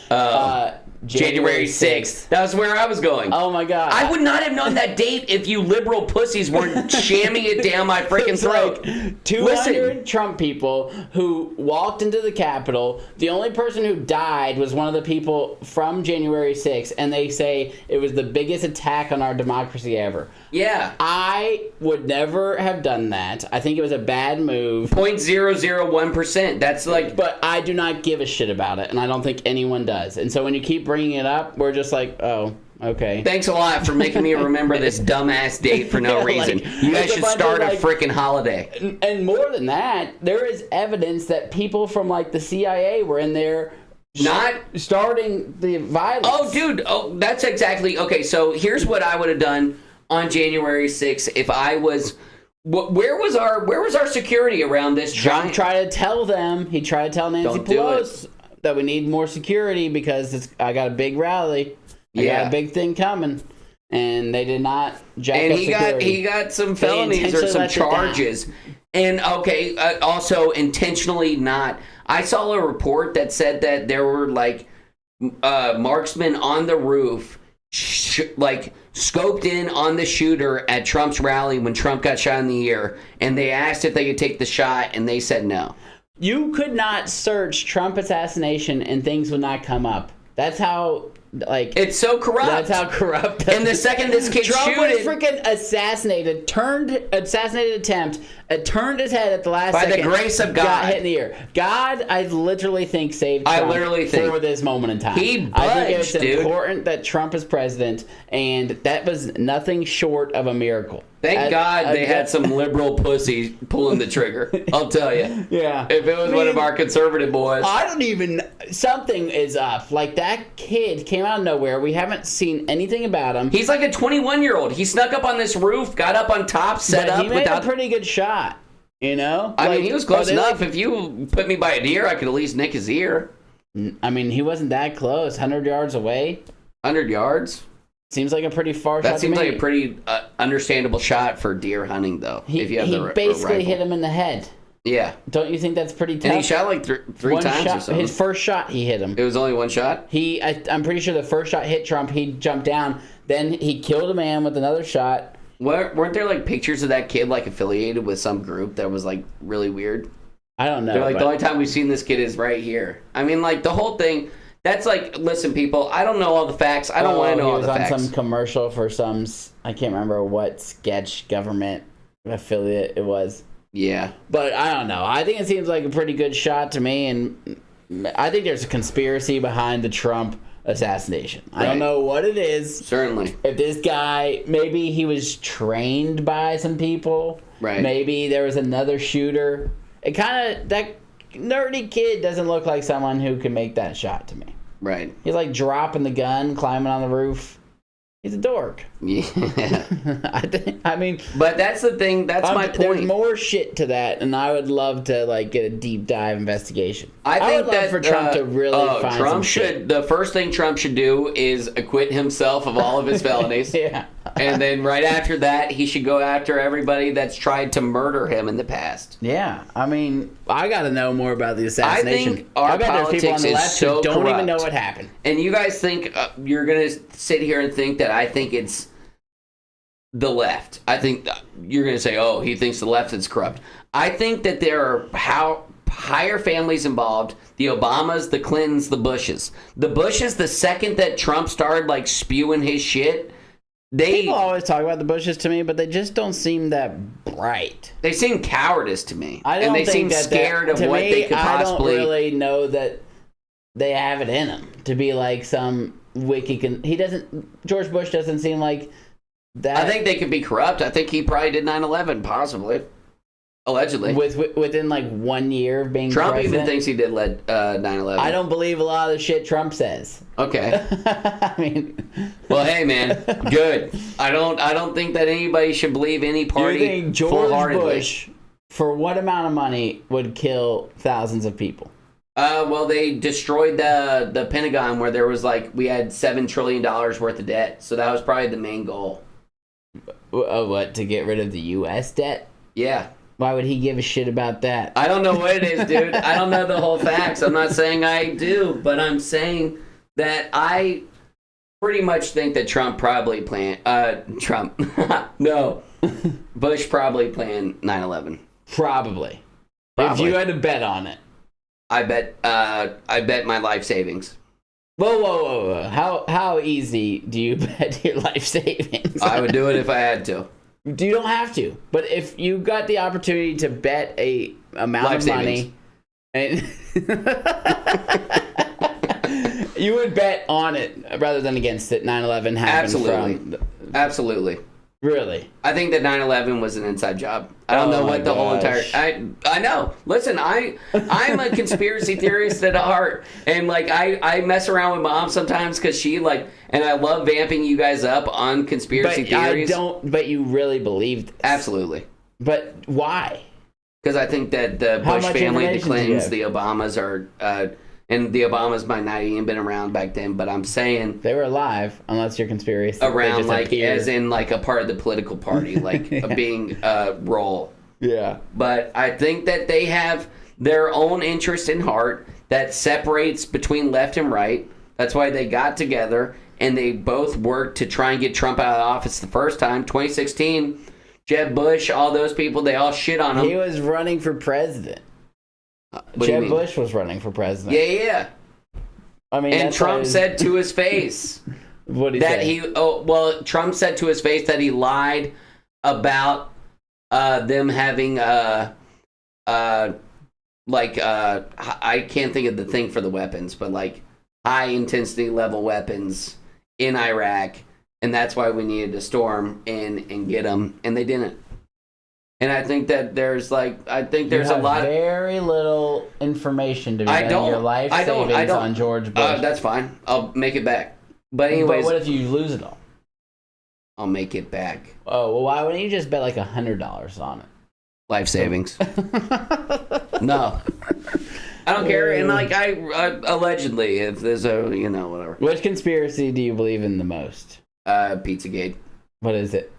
Speaker 3: January 6th. That was where I was going.
Speaker 2: Oh my god.
Speaker 3: I would not have known that date if you liberal pussies weren't jamming it down my freaking
Speaker 2: It's
Speaker 3: throat.
Speaker 2: like 200 Trump people who walked into the Capitol. The only person who died was one of the people from January 6th, and they say it was the biggest attack on our democracy ever.
Speaker 3: Yeah.
Speaker 2: I would never have done that. I think it was a bad move.
Speaker 3: 0.001%. That's like,
Speaker 2: But I do not give a shit about it, and I don't think anyone does. And so when you keep bringing it up, we're just like, oh, okay.
Speaker 3: thanks a lot for making me remember this dumbass date for no
Speaker 2: Yeah,
Speaker 3: reason.
Speaker 2: like,
Speaker 3: You guys
Speaker 2: it's a
Speaker 3: should
Speaker 2: bunch of,
Speaker 3: start a
Speaker 2: like-
Speaker 3: freaking holiday.
Speaker 2: And more than that, there is evidence that people from like the CIA were in there
Speaker 3: Not
Speaker 2: starting the violence.
Speaker 3: Oh, dude. Oh, that's exactly. Okay, so here's what I would have done on January 6th if I was. Where was our security around this
Speaker 2: Trump
Speaker 3: giant?
Speaker 2: tried to tell them. He tried to tell Nancy
Speaker 3: Don't do
Speaker 2: Pelosi that we need more security because I got a big rally. I got a big thing coming, and they did not jack
Speaker 3: And
Speaker 2: up
Speaker 3: he
Speaker 2: security.
Speaker 3: got some felonies or
Speaker 2: intentionally
Speaker 3: some
Speaker 2: let it down.
Speaker 3: charges. And okay, also intentionally not. I saw a report that said that there were like marksmen on the roof, like scoped in on the shooter at Trump's rally when Trump got shot in the ear, and they asked if they could take the shot, and they said no.
Speaker 2: You could not search Trump assassination and things would not come up. That's how, like...
Speaker 3: It's so corrupt.
Speaker 2: That's how corrupt...
Speaker 3: And the second this kid
Speaker 2: Trump
Speaker 3: shooted...
Speaker 2: was freaking assassinated, assassinated attempt turned his head at the last
Speaker 3: By the
Speaker 2: second.
Speaker 3: grace of God.
Speaker 2: Got hit in the ear. God, I literally think saved
Speaker 3: I
Speaker 2: Trump
Speaker 3: literally think-
Speaker 2: for this moment in time.
Speaker 3: He
Speaker 2: I think it's
Speaker 3: budged, dude.
Speaker 2: important that Trump is president, and that was nothing short of a miracle.
Speaker 3: Thank God they had some liberal pussy pulling the trigger. I'll tell you.
Speaker 2: Yeah.
Speaker 3: If it was one of our conservative boys.
Speaker 2: I don't even. Something is up. Like, that kid came out of nowhere. We haven't seen anything about him.
Speaker 3: He's like a 21-year-old. He snuck up on this roof, got up on top, set
Speaker 2: But
Speaker 3: up
Speaker 2: he made
Speaker 3: without.
Speaker 2: a pretty good shot. You know?
Speaker 3: I
Speaker 2: Like,
Speaker 3: mean, he was close
Speaker 2: they
Speaker 3: enough.
Speaker 2: like-
Speaker 3: If you put me by a deer, I could at least nick his ear.
Speaker 2: I mean, he wasn't that close. 100 yards away.
Speaker 3: 100 yards.
Speaker 2: Seems like a pretty far shot.
Speaker 3: That seems
Speaker 2: to me.
Speaker 3: like a pretty understandable shot for deer hunting, though.
Speaker 2: He,
Speaker 3: if you have
Speaker 2: he
Speaker 3: the
Speaker 2: basically
Speaker 3: rifle.
Speaker 2: hit him in the head.
Speaker 3: Yeah,
Speaker 2: Don't you think that's pretty tough?
Speaker 3: and he shot like three
Speaker 2: One
Speaker 3: times
Speaker 2: shot,
Speaker 3: or something.
Speaker 2: His first shot, he hit him.
Speaker 3: It was only one shot.
Speaker 2: I'm pretty sure the first shot hit Trump. He jumped down. Then he killed a man with another shot.
Speaker 3: Weren't there like pictures of that kid like affiliated with some group that was like really weird?
Speaker 2: I don't know.
Speaker 3: They're like,
Speaker 2: but-
Speaker 3: the only time we've seen this kid is right here. I mean, like, the whole thing, that's like, listen, people, I don't know all the facts. I don't want to know
Speaker 2: he
Speaker 3: all
Speaker 2: was
Speaker 3: the
Speaker 2: on
Speaker 3: facts.
Speaker 2: some commercial for some, I can't remember what sketch government affiliate it was.
Speaker 3: Yeah.
Speaker 2: But I don't know. I think it seems like a pretty good shot to me, and I think there's a conspiracy behind the Trump assassination. I
Speaker 3: Right.
Speaker 2: don't know what it is.
Speaker 3: Certainly.
Speaker 2: If this guy, maybe he was trained by some people.
Speaker 3: Right.
Speaker 2: Maybe there was another shooter. It kind of, that nerdy kid doesn't look like someone who can make that shot to me.
Speaker 3: Right.
Speaker 2: He's like dropping the gun, climbing on the roof. He's a dork.
Speaker 3: Yeah.
Speaker 2: I mean,
Speaker 3: But that's the thing. That's my
Speaker 2: there's
Speaker 3: point.
Speaker 2: more shit to that, and I would love to like get a deep dive investigation.
Speaker 3: I think
Speaker 2: would love
Speaker 3: that
Speaker 2: for Trump to really find
Speaker 3: Trump
Speaker 2: some
Speaker 3: should.
Speaker 2: shit.
Speaker 3: The first thing Trump should do is acquit himself of all of his felonies.
Speaker 2: Yeah.
Speaker 3: And then right after that, he should go after everybody that's tried to murder him in the past.
Speaker 2: Yeah, I mean, I got to know more about the assassination.
Speaker 3: think our
Speaker 2: I bet there's people on
Speaker 3: politics
Speaker 2: the
Speaker 3: is
Speaker 2: left
Speaker 3: so
Speaker 2: who don't even know
Speaker 3: corrupt.
Speaker 2: what happened.
Speaker 3: And you guys think you're going to sit here and think that I think it's the left. I think you're going to say, oh, he thinks the left is corrupt. I think that there are higher families involved. The Obamas, the Clintons, the Bushes. The Bushes, the second that Trump started like spewing his shit,
Speaker 2: People always talk about the Bushes to me, but they just don't seem that bright.
Speaker 3: they seem cowardice to me.
Speaker 2: I don't
Speaker 3: and they
Speaker 2: think
Speaker 3: seem
Speaker 2: that
Speaker 3: scared of
Speaker 2: to
Speaker 3: what
Speaker 2: me,
Speaker 3: they could possibly.
Speaker 2: I don't really know that they have it in them to be like some he doesn't. George Bush doesn't seem like that.
Speaker 3: I think they could be corrupt. I think he probably did 9/11, possibly. Allegedly.
Speaker 2: within like 1 year of being
Speaker 3: Trump
Speaker 2: president.
Speaker 3: even thinks he did 9/11.
Speaker 2: I don't believe a lot of the shit Trump says.
Speaker 3: Okay.
Speaker 2: I mean,
Speaker 3: Well, hey, man, good. I don't think that anybody should believe any
Speaker 2: you
Speaker 3: party
Speaker 2: think George
Speaker 3: full-heartedly.
Speaker 2: Bush, for what amount of money, would kill thousands of people?
Speaker 3: Well, they destroyed the Pentagon where there was we had $7 trillion worth of debt. So that was probably the main goal.
Speaker 2: What, to get rid of the U.S. debt?
Speaker 3: Yeah.
Speaker 2: Why would he give a shit about that?
Speaker 3: I don't know what it is, dude. I don't know the whole facts. I'm not saying I do, but I'm saying that I pretty much think that Trump probably planned. Trump. No. Bush probably planned 9/11.
Speaker 2: Probably. If
Speaker 3: Probably.
Speaker 2: you had to bet on it.
Speaker 3: I bet my life savings.
Speaker 2: Whoa. How easy do you bet your life savings?
Speaker 3: I would do it if I had to.
Speaker 2: You don't have to. But if you got the opportunity to bet a amount
Speaker 3: Life
Speaker 2: of
Speaker 3: savings.
Speaker 2: money, and you would bet on it rather than against it. 9/11 happened
Speaker 3: Absolutely.
Speaker 2: from
Speaker 3: Absolutely.
Speaker 2: really.
Speaker 3: I think that 9/11 was an inside job. I don't
Speaker 2: Oh
Speaker 3: know
Speaker 2: my
Speaker 3: what the whole entire.
Speaker 2: gosh.
Speaker 3: I know. Listen, I'm a conspiracy theorist at heart, and I mess around with Mom sometimes because she and I love vamping you guys up on conspiracy
Speaker 2: But
Speaker 3: theories.
Speaker 2: I don't. But you really believe this.
Speaker 3: Absolutely,
Speaker 2: But why?
Speaker 3: because I think that the
Speaker 2: How
Speaker 3: Bush
Speaker 2: much
Speaker 3: family, the
Speaker 2: information do you
Speaker 3: Clintons,
Speaker 2: have?
Speaker 3: the Obamas are, and the Obamas might not even been around back then. But I'm saying
Speaker 2: They were alive, unless you're conspiracy. They
Speaker 3: around
Speaker 2: just appeared.
Speaker 3: as in a part of the political party, being role.
Speaker 2: Yeah.
Speaker 3: But I think that they have their own interest in heart that separates between left and right. That's why they got together and they both worked to try and get Trump out of office the first time. 2016, Jeb Bush, all those people, they all shit on him.
Speaker 2: He was running for president.
Speaker 3: What do you
Speaker 2: Jeb
Speaker 3: mean?
Speaker 2: Bush was running for president.
Speaker 3: Yeah.
Speaker 2: I mean,
Speaker 3: And
Speaker 2: that's why
Speaker 3: Trump
Speaker 2: he was-
Speaker 3: said to his face
Speaker 2: what did he
Speaker 3: that
Speaker 2: say?
Speaker 3: Trump said to his face that he lied about them having I can't think of the thing for the weapons, but like high intensity level weapons in Iraq, and that's why we needed to storm in and get them, and they didn't. And I think that there's a lot.
Speaker 2: Very little information to be
Speaker 3: I
Speaker 2: done.
Speaker 3: don't.
Speaker 2: Your life
Speaker 3: I don't.
Speaker 2: savings on George Bush.
Speaker 3: That's fine. I'll make it back. But anyways,
Speaker 2: but what if you lose it all?
Speaker 3: I'll make it back.
Speaker 2: Oh well, why wouldn't you just bet like $100 on it?
Speaker 3: Life savings. No, I don't care. And like I allegedly, if there's a whatever.
Speaker 2: Which conspiracy do you believe in the most?
Speaker 3: Pizzagate.
Speaker 2: What is it?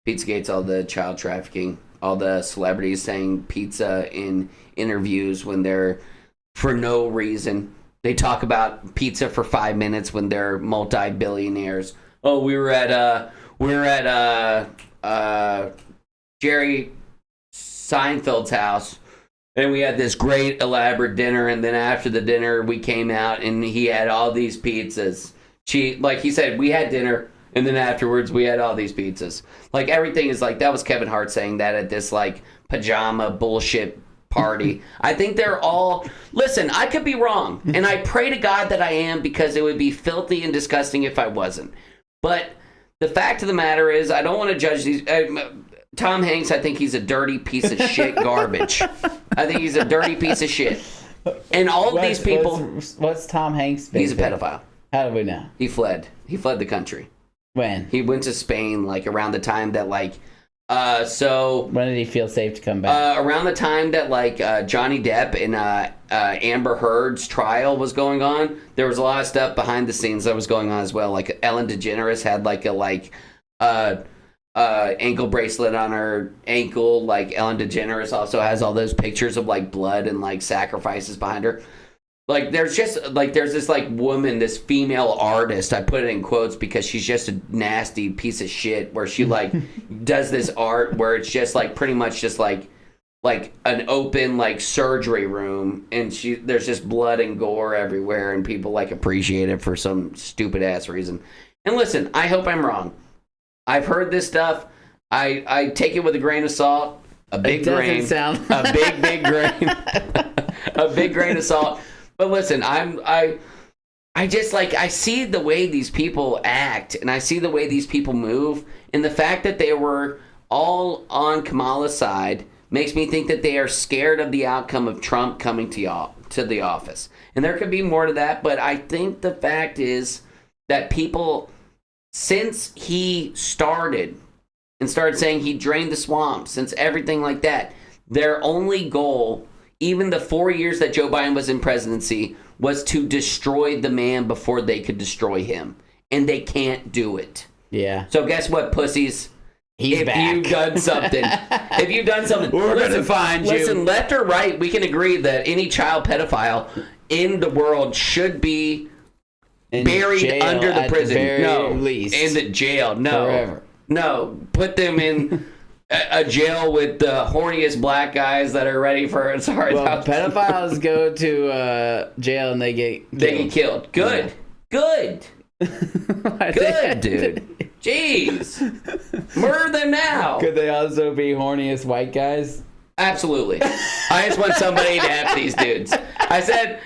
Speaker 3: Pizzagate's all the child trafficking, all the celebrities saying pizza in interviews when they're for no reason. They talk about pizza for 5 minutes when they're multi-billionaires. Oh, we were at Jerry Seinfeld's house, and we had this great elaborate dinner, and then after the dinner we came out and he had all these pizzas. He said, we had dinner, and then afterwards we had all these pizzas. Like everything is like, that was Kevin Hart saying that at this like pajama bullshit party. I think they're all, listen, I could be wrong, and I pray to God that I am, because it would be filthy and disgusting if I wasn't. But the fact of the matter is, I don't want to judge these. Tom Hanks, I think he's a dirty piece of shit garbage. I think he's a dirty piece of shit. And all of these people...
Speaker 2: What's Tom Hanks?
Speaker 3: He's a pedophile.
Speaker 2: How do we know?
Speaker 3: He fled. He fled the country.
Speaker 2: When?
Speaker 3: He went to Spain, like, around the time that, like...
Speaker 2: When did he feel safe to come back?
Speaker 3: Around the time that, like, Johnny Depp and Amber Heard's trial was going on, there was a lot of stuff behind the scenes that was going on as well. Like, Ellen DeGeneres had, like, ankle bracelet on her ankle. Like, Ellen DeGeneres also has all those pictures of, like, blood and, like, sacrifices behind her. Like, there's this, like, woman, this female artist, I put it in quotes because she's just a nasty piece of shit, where she, like, does this art where it's just, like, pretty much just, like an open, like, surgery room, and there's just blood and gore everywhere, and people, like, appreciate it for some stupid-ass reason. And listen, I hope I'm wrong. I've heard this stuff. I take it with a grain of salt. A big grain. A big grain. A big grain of salt. But listen, I just, like, I see the way these people act, and I see the way these people move, and the fact that they were all on Kamala's side makes me think that they are scared of the outcome of Trump coming to the office. And there could be more to that, but I think the fact is that people, since he started saying he drained the swamp, since everything like that, their only goal, even the 4 years that Joe Biden was in presidency, was to destroy the man before they could destroy him. And they can't do it.
Speaker 2: Yeah.
Speaker 3: So guess what, pussies?
Speaker 2: He's back.
Speaker 3: You've done something,
Speaker 2: We're going to find you.
Speaker 3: Listen, left or right, we can agree that any child pedophile in the world should be buried under the prison.
Speaker 2: Least.
Speaker 3: In the jail. No.
Speaker 2: Forever.
Speaker 3: No. Put them in a jail with the horniest black guys that are ready for it. Sorry.
Speaker 2: Well, pedophiles go to jail and they get
Speaker 3: killed. Good.
Speaker 2: Yeah.
Speaker 3: Good. Good, dude. Jeez. Murder them now.
Speaker 2: Could they also be horniest white guys?
Speaker 3: Absolutely. I just want somebody to F these dudes. I said,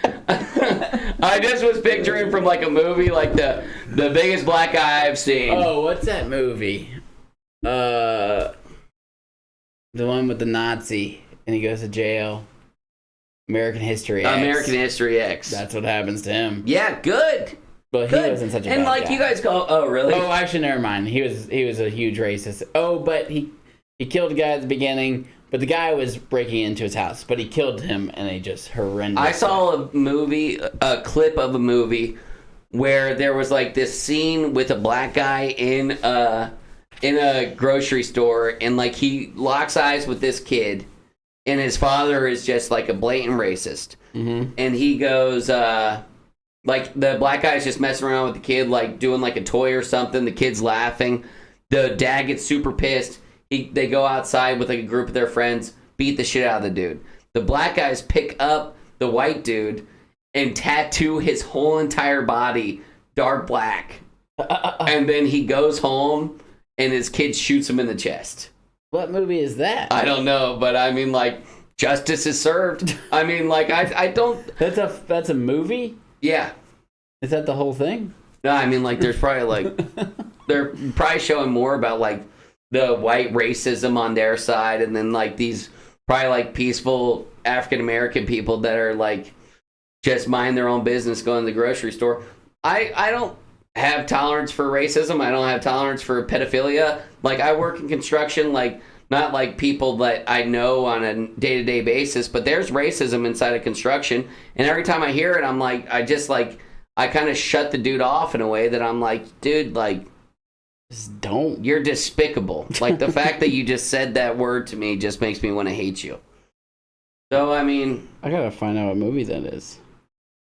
Speaker 3: I just was picturing from like a movie, like the biggest black guy I've seen.
Speaker 2: Oh, what's that movie? The one with the Nazi and he goes to jail. American History X.
Speaker 3: American History X.
Speaker 2: That's what happens to him.
Speaker 3: Yeah, good.
Speaker 2: But he wasn't such a bad guy.
Speaker 3: you guys go, oh, really?
Speaker 2: Oh, actually, never mind. He was a huge racist. Oh, but he killed a guy at the beginning, but the guy was breaking into his house. But he killed him in a just horrendous
Speaker 3: I saw a clip of a movie where there was like this scene with a black guy in a grocery store, and like he locks eyes with this kid, and his father is just like a blatant racist.
Speaker 2: Mm-hmm.
Speaker 3: And he goes, like the black guy's just messing around with the kid, like doing like a toy or something. The kid's laughing. The dad gets super pissed. They go outside with like a group of their friends, beat the shit out of the dude. The black guys pick up the white dude and tattoo his whole entire body dark black. And then he goes home and his kid shoots him in the chest.
Speaker 2: What movie is that?
Speaker 3: I don't know, but I mean, like, justice is served. I mean, like, I don't.
Speaker 2: That's a movie?
Speaker 3: Yeah.
Speaker 2: Is that the whole thing?
Speaker 3: No, I mean, like, there's probably, like, they're probably showing more about, like, the white racism on their side, and then, like, these probably, like, peaceful African-American people that are, like, just mind their own business, going to the grocery store. I don't have tolerance for racism. I don't have tolerance for pedophilia. Like, I work in construction, like, not like people that I know on a day-to-day basis, but there's racism inside of construction, and every time I hear it, I'm like, I kind of shut the dude off in a way that I'm like, dude, like,
Speaker 2: Just don't.
Speaker 3: you're despicable. Like, the fact that you just said that word to me just makes me want to hate you. So, I mean,
Speaker 2: I gotta find out what movie that is.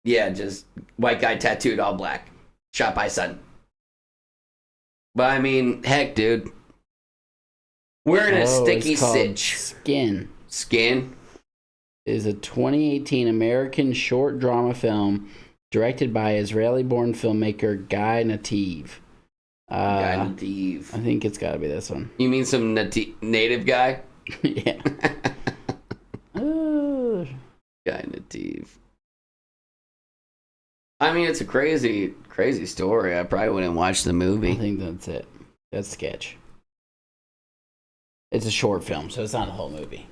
Speaker 3: yeah, just white guy tattooed all black, shot by sun. But I mean, heck, dude, we're in a sticky
Speaker 2: it's called
Speaker 3: sitch.
Speaker 2: Skin is a 2018 American short drama film directed by Israeli-born filmmaker Guy Nativ.
Speaker 3: Guy Nativ.
Speaker 2: I think it's got to be this one.
Speaker 3: You mean some native guy?
Speaker 2: Yeah.
Speaker 3: Guy Nativ. I mean, it's a crazy story. I probably wouldn't watch the
Speaker 2: I
Speaker 3: movie.
Speaker 2: think that's it. That's sketch. It's a short film, so it's not a whole movie.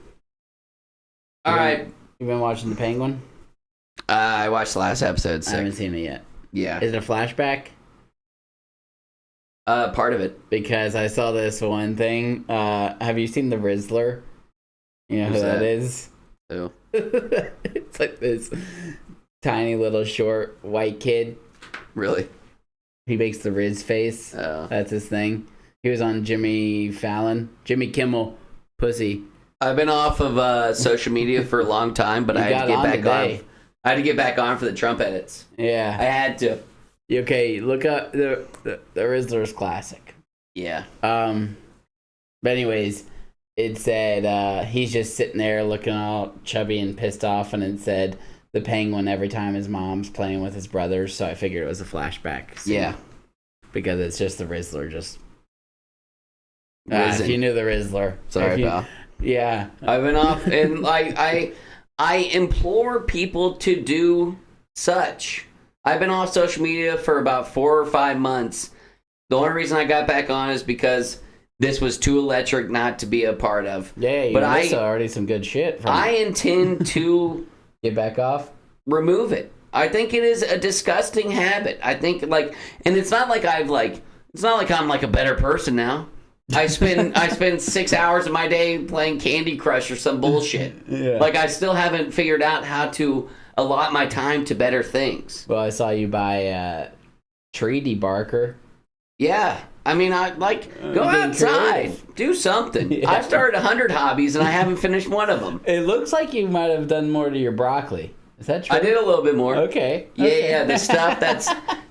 Speaker 3: All right.
Speaker 2: You been watching The Penguin?
Speaker 3: I watched the last episode.
Speaker 2: I haven't
Speaker 3: Sick.
Speaker 2: seen it yet.
Speaker 3: Yeah.
Speaker 2: Is it a flashback?
Speaker 3: Part of it.
Speaker 2: Because I saw this one thing. Have you seen The Rizzler? You know
Speaker 3: Who's
Speaker 2: who that
Speaker 3: that?
Speaker 2: is?
Speaker 3: Who?
Speaker 2: It's like this tiny little short white kid.
Speaker 3: Really?
Speaker 2: He makes the Riz face.
Speaker 3: Oh.
Speaker 2: That's his thing. He was on Jimmy Kimmel, Pussy.
Speaker 3: I've been off of social media for a long time, but
Speaker 2: You
Speaker 3: I had to
Speaker 2: got
Speaker 3: get
Speaker 2: on
Speaker 3: back
Speaker 2: today.
Speaker 3: on. I had to get back on for the Trump edits. I
Speaker 2: Yeah.
Speaker 3: had to.
Speaker 2: Okay, look up the Rizzler's classic.
Speaker 3: Yeah.
Speaker 2: But anyways, it said he's just sitting there looking all chubby and pissed off, and it said the Penguin every time his mom's playing with his brothers. So I figured it was a flashback. scene.
Speaker 3: Yeah.
Speaker 2: Because it's just the Rizzler. Just
Speaker 3: Risen.
Speaker 2: if you knew the Rizzler.
Speaker 3: Sorry,
Speaker 2: If you-
Speaker 3: pal.
Speaker 2: Yeah.
Speaker 3: I've been off, and like I implore people to do such. I've been off social media for about 4 or 5 months. The only reason I got back on is because this was too electric not to be a part of.
Speaker 2: Yeah, you
Speaker 3: But
Speaker 2: missed already some good shit from
Speaker 3: I
Speaker 2: it.
Speaker 3: intend to
Speaker 2: Get back off.
Speaker 3: remove it. I think it is a disgusting habit. I think and it's not like it's not like I'm like a better person now. I spend 6 hours of my day playing Candy Crush or some bullshit.
Speaker 2: Yeah.
Speaker 3: Like, I still haven't figured out how to allot my time to better things.
Speaker 2: Well, I saw you buy tree debarker.
Speaker 3: Yeah. I mean, I like go
Speaker 2: being
Speaker 3: outside,
Speaker 2: creative.
Speaker 3: do something.
Speaker 2: Yeah.
Speaker 3: I've started 100 hobbies and I haven't finished one of them.
Speaker 2: It looks like you might have done more to your broccoli. Is that true?
Speaker 3: I did a little bit more.
Speaker 2: Okay.
Speaker 3: Yeah,
Speaker 2: okay.
Speaker 3: yeah. The stuff that's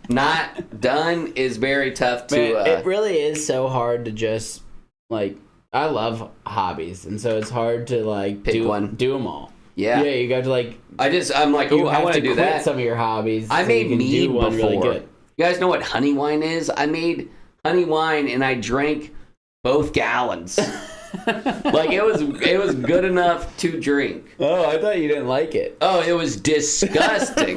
Speaker 3: not done is very tough to.
Speaker 2: Man, it really is so hard to just like. I love hobbies, and so it's hard to like
Speaker 3: Pick
Speaker 2: do
Speaker 3: one.
Speaker 2: do them all.
Speaker 3: Yeah.
Speaker 2: Yeah, you got to like.
Speaker 3: I'm like,
Speaker 2: You
Speaker 3: oh, I
Speaker 2: have
Speaker 3: want
Speaker 2: to
Speaker 3: to do
Speaker 2: quit
Speaker 3: that.
Speaker 2: some of your hobbies.
Speaker 3: I
Speaker 2: so
Speaker 3: made
Speaker 2: you can
Speaker 3: mead
Speaker 2: do one
Speaker 3: before.
Speaker 2: really good.
Speaker 3: You guys know what honey wine is? I made honey wine and I drank both gallons. Like it was good enough to drink.
Speaker 2: Oh, I thought you didn't like it.
Speaker 3: Oh, it was disgusting.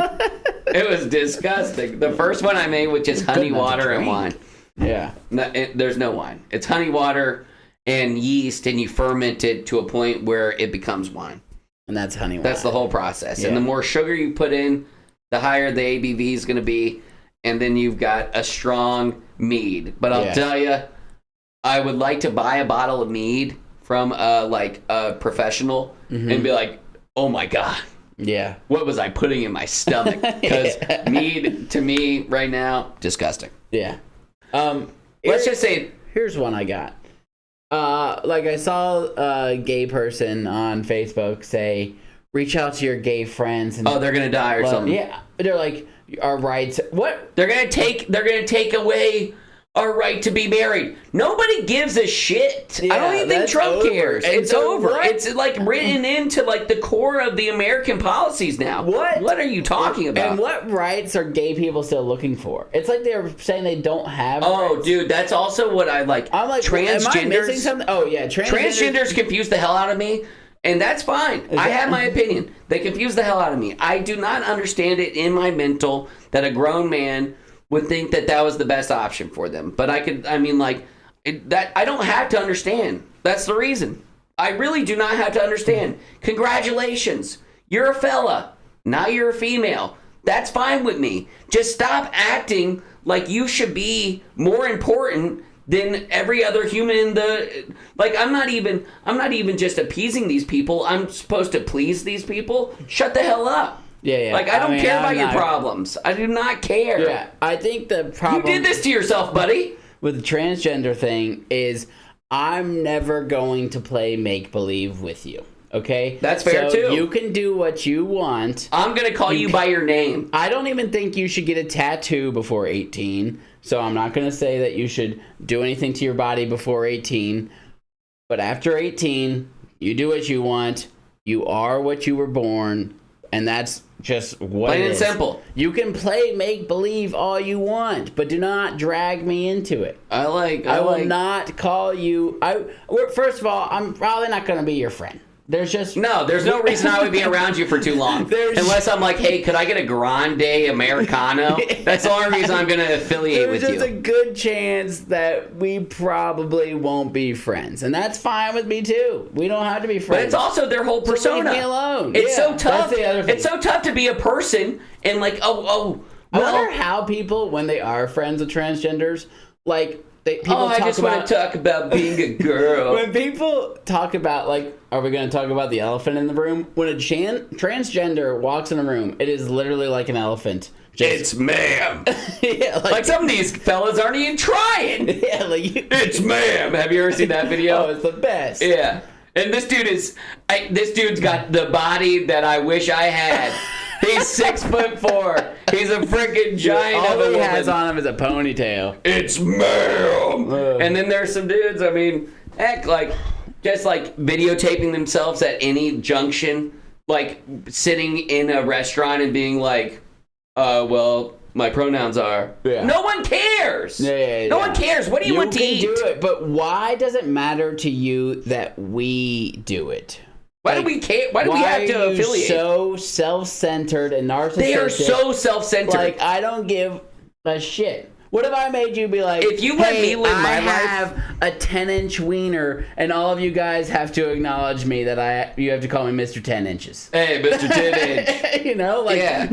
Speaker 3: It was disgusting. The first one I made with just honey,
Speaker 2: enough to
Speaker 3: water, and
Speaker 2: drink.
Speaker 3: wine.
Speaker 2: Yeah.
Speaker 3: No, there's no wine. It's honey, water, and yeast, and you ferment it to a point where it becomes wine.
Speaker 2: And that's honey wine.
Speaker 3: That's the whole process.
Speaker 2: Yeah.
Speaker 3: And the more sugar you put in, the higher the ABV is going to be. And then you've got a strong mead. But I'll
Speaker 2: Yeah.
Speaker 3: tell you, I would like to buy a bottle of mead from a professional and be like, oh my God,
Speaker 2: Yeah.
Speaker 3: what was I putting in my stomach? Because mead, to me, right now, disgusting.
Speaker 2: Yeah.
Speaker 3: Let's just say,
Speaker 2: Here's one I got. Like I saw a gay person on Facebook say, reach out to your gay friends and
Speaker 3: oh, they're going to die or
Speaker 2: well,
Speaker 3: something.
Speaker 2: yeah, they're like our rights. What?
Speaker 3: They're gonna take away our right to be married. Nobody gives a shit. I don't
Speaker 2: Yeah,
Speaker 3: even think
Speaker 2: that's
Speaker 3: Trump
Speaker 2: over.
Speaker 3: cares.
Speaker 2: And
Speaker 3: It's
Speaker 2: so
Speaker 3: over.
Speaker 2: what?
Speaker 3: It's like written into like the core of the American policies now. What are you talking about?
Speaker 2: And what rights are gay people still looking for? It's like they're saying they don't have
Speaker 3: Oh,
Speaker 2: rights.
Speaker 3: dude, that's also what I like.
Speaker 2: I'm like, am I missing
Speaker 3: transgenders.
Speaker 2: something? Oh, yeah,
Speaker 3: Transgenders confuse the hell out of me, and that's fine. I have my opinion. They confuse the hell out of me. I do not understand it in my mental that a grown man would think that that was the best option for them. But I don't have to understand. That's the reason. I really do not have to understand. Congratulations. You're a fella. Now you're a female. That's fine with me. Just stop acting like you should be more important than every other human in the I'm not even just appeasing these people. I'm supposed to please these people. Shut the hell up.
Speaker 2: Yeah.
Speaker 3: I don't care about your
Speaker 2: not-
Speaker 3: problems. I do not care.
Speaker 2: Yeah, I think the
Speaker 3: You
Speaker 2: problem
Speaker 3: did this to yourself, buddy.
Speaker 2: with the transgender thing is I'm never going to play make-believe with you. Okay?
Speaker 3: That's fair,
Speaker 2: so
Speaker 3: too.
Speaker 2: You can do what you want.
Speaker 3: I'm going to call you by your name.
Speaker 2: I don't even think you should get a tattoo before 18. So I'm not going to say that you should do anything to your body before 18. But after 18, you do what you want. You are what you were born. And that's just what
Speaker 3: Plain
Speaker 2: it
Speaker 3: and
Speaker 2: is.
Speaker 3: simple.
Speaker 2: You can play make-believe all you want, but do not drag me into it.
Speaker 3: I
Speaker 2: will not call you... First of all, I'm probably not going to be your friend. There's no
Speaker 3: reason I would be around you for too long. Unless I'm like, hey, could I get a grande Americano? That's the only reason I'm going to affiliate with you.
Speaker 2: There's just a good chance that we probably won't be friends. And that's fine with me, too. We don't have to be friends.
Speaker 3: But it's also their whole persona.
Speaker 2: Leave me alone.
Speaker 3: It's so
Speaker 2: Yeah,
Speaker 3: tough.
Speaker 2: that's the other thing.
Speaker 3: It's so tough to be a person and like,
Speaker 2: I wonder how people, when they are friends with transgenders, people
Speaker 3: I
Speaker 2: talk
Speaker 3: just
Speaker 2: about...
Speaker 3: want to talk about being a girl.
Speaker 2: When people talk about, are we going to talk about the elephant in the room? When a transgender walks in a room, it is literally like an elephant.
Speaker 3: It's ma'am.
Speaker 2: Yeah,
Speaker 3: like some of these fellas aren't even trying.
Speaker 2: Yeah,
Speaker 3: It's ma'am. Have you ever seen that video?
Speaker 2: Oh, it's the best.
Speaker 3: Yeah. And this dude's got the body that I wish I had. He's 6'4". He's a freaking giant
Speaker 2: All
Speaker 3: of a
Speaker 2: he
Speaker 3: woman.
Speaker 2: has on him is a ponytail.
Speaker 3: It's ma'am. And then there's some dudes, just videotaping themselves at any junction, sitting in a restaurant and being like, well, my pronouns are.
Speaker 2: Yeah.
Speaker 3: No one cares.
Speaker 2: Yeah.
Speaker 3: No one cares. What do you want to eat?
Speaker 2: You can do it, but why does it matter to you that we do it?
Speaker 3: Why do we care? Why do we have to
Speaker 2: Why are you
Speaker 3: affiliate?
Speaker 2: so self-centered and narcissistic?
Speaker 3: They are so self-centered.
Speaker 2: I don't give a shit. What if I made you be like,
Speaker 3: if you let
Speaker 2: hey,
Speaker 3: me live my
Speaker 2: I
Speaker 3: life,
Speaker 2: have a 10-inch wiener, and all of you guys have to acknowledge me that you have to call me Mr. 10 inches.
Speaker 3: hey, Mr. 10-inch.
Speaker 2: Yeah.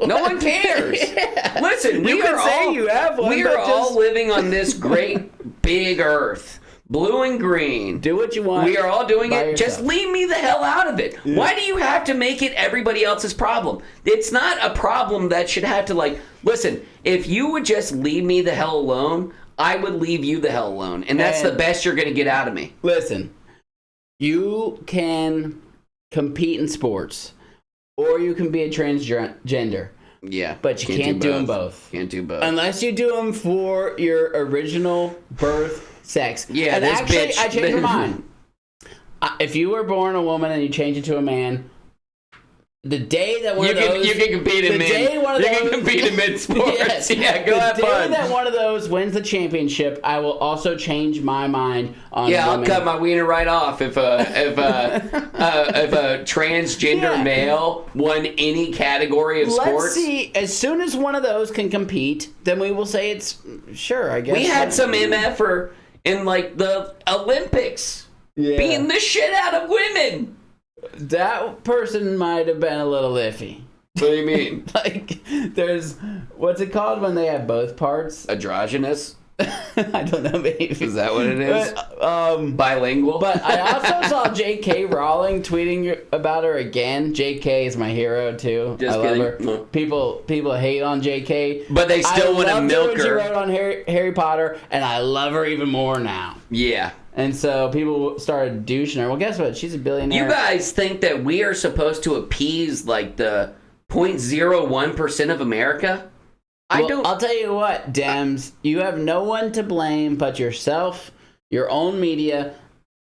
Speaker 3: No one cares.
Speaker 2: Yeah.
Speaker 3: Listen,
Speaker 2: You can say you have one,
Speaker 3: we
Speaker 2: but
Speaker 3: are all
Speaker 2: just-
Speaker 3: living on this great big earth. Blue and green.
Speaker 2: Do what you want.
Speaker 3: We are all doing
Speaker 2: by
Speaker 3: it. Just
Speaker 2: yourself.
Speaker 3: leave me the hell out of it. Yeah. Why do you have to make it everybody else's problem? It's not a problem that should have to listen, if you would just leave me the hell alone, I would leave you the hell alone. And that's the best you're going to get out of me.
Speaker 2: Listen, you can compete in sports, or you can be a transgender.
Speaker 3: Yeah.
Speaker 2: But you can't do them both.
Speaker 3: Can't do both.
Speaker 2: Unless you do them for your original birth sex.
Speaker 3: Yeah,
Speaker 2: and
Speaker 3: this
Speaker 2: actually,
Speaker 3: bitch.
Speaker 2: I changed my mind. If you were born a woman and you change into a man, the day that
Speaker 3: you can compete in mid sports.
Speaker 2: Yes,
Speaker 3: yeah, go have fun.
Speaker 2: The day that one of those wins the championship, I will also change my mind on.
Speaker 3: Yeah,
Speaker 2: women.
Speaker 3: I'll cut my wiener right off if a transgender male won any category of sports.
Speaker 2: Let's see. As soon as one of those can compete, then we will say it's sure. I guess
Speaker 3: we had some MFer in the Olympics beating the shit out of women.
Speaker 2: That person might have been a little iffy.
Speaker 3: What do you mean?
Speaker 2: There's what's it called when they have both parts?
Speaker 3: Androgynous?
Speaker 2: I don't know, maybe.
Speaker 3: Is that what it is? Bilingual?
Speaker 2: But I also saw J.K. Rowling tweeting about her again. J.K. is my hero too.
Speaker 3: Just
Speaker 2: I
Speaker 3: kidding.
Speaker 2: love her.
Speaker 3: No.
Speaker 2: People hate on J.K.
Speaker 3: But they still want to milk
Speaker 2: She
Speaker 3: her.
Speaker 2: wrote on Harry Potter, and I love her even more now.
Speaker 3: Yeah.
Speaker 2: And so people started douching her. Well, guess what? She's a billionaire.
Speaker 3: You guys think that we are supposed to appease the 0.01% of America?
Speaker 2: I'll tell you what, Dems, you have no one to blame but yourself, your own media,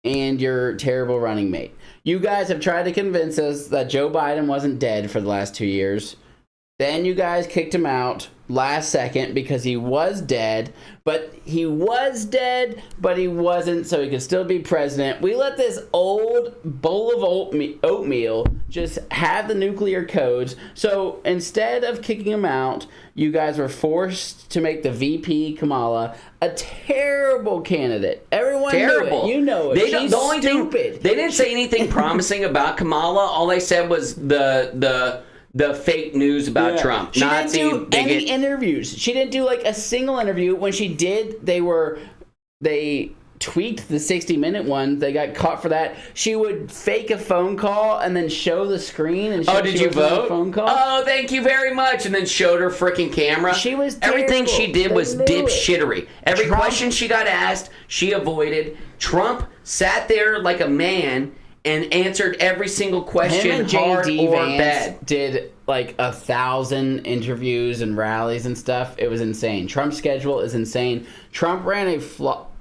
Speaker 2: and your terrible running mate. You guys have tried to convince us that Joe Biden wasn't dead for the last 2 years. Then you guys kicked him out last second because he was dead, but he wasn't, so he could still be president. We let this old bowl of oatmeal just have the nuclear codes. So instead of kicking him out, you guys were forced to make the VP Kamala a terrible candidate. Everyone
Speaker 3: Terrible.
Speaker 2: knew it. You know it. She's
Speaker 3: the only
Speaker 2: stupid.
Speaker 3: thing they didn't say anything promising about Kamala. All they said was the fake news about Trump.
Speaker 2: She
Speaker 3: Nazi
Speaker 2: didn't do any
Speaker 3: bigot.
Speaker 2: interviews. She didn't do like a single interview. When she did, they tweaked the 60-minute one. They got caught for that. She would fake a phone call and then show the screen and show
Speaker 3: Did
Speaker 2: she
Speaker 3: you
Speaker 2: was on a
Speaker 3: vote?
Speaker 2: phone call.
Speaker 3: Oh, thank you very much. And then showed her freaking camera.
Speaker 2: She was
Speaker 3: Everything
Speaker 2: terrible.
Speaker 3: she did was
Speaker 2: They knew it.
Speaker 3: dipshittery. Every
Speaker 2: Trump-
Speaker 3: question she got asked, she avoided. Trump sat there like a man and answered every single question,
Speaker 2: Him and
Speaker 3: hard
Speaker 2: J.D.
Speaker 3: or
Speaker 2: Vance
Speaker 3: bad.
Speaker 2: did like 1,000 interviews and rallies and stuff. It was insane. Trump's schedule is insane. Trump ran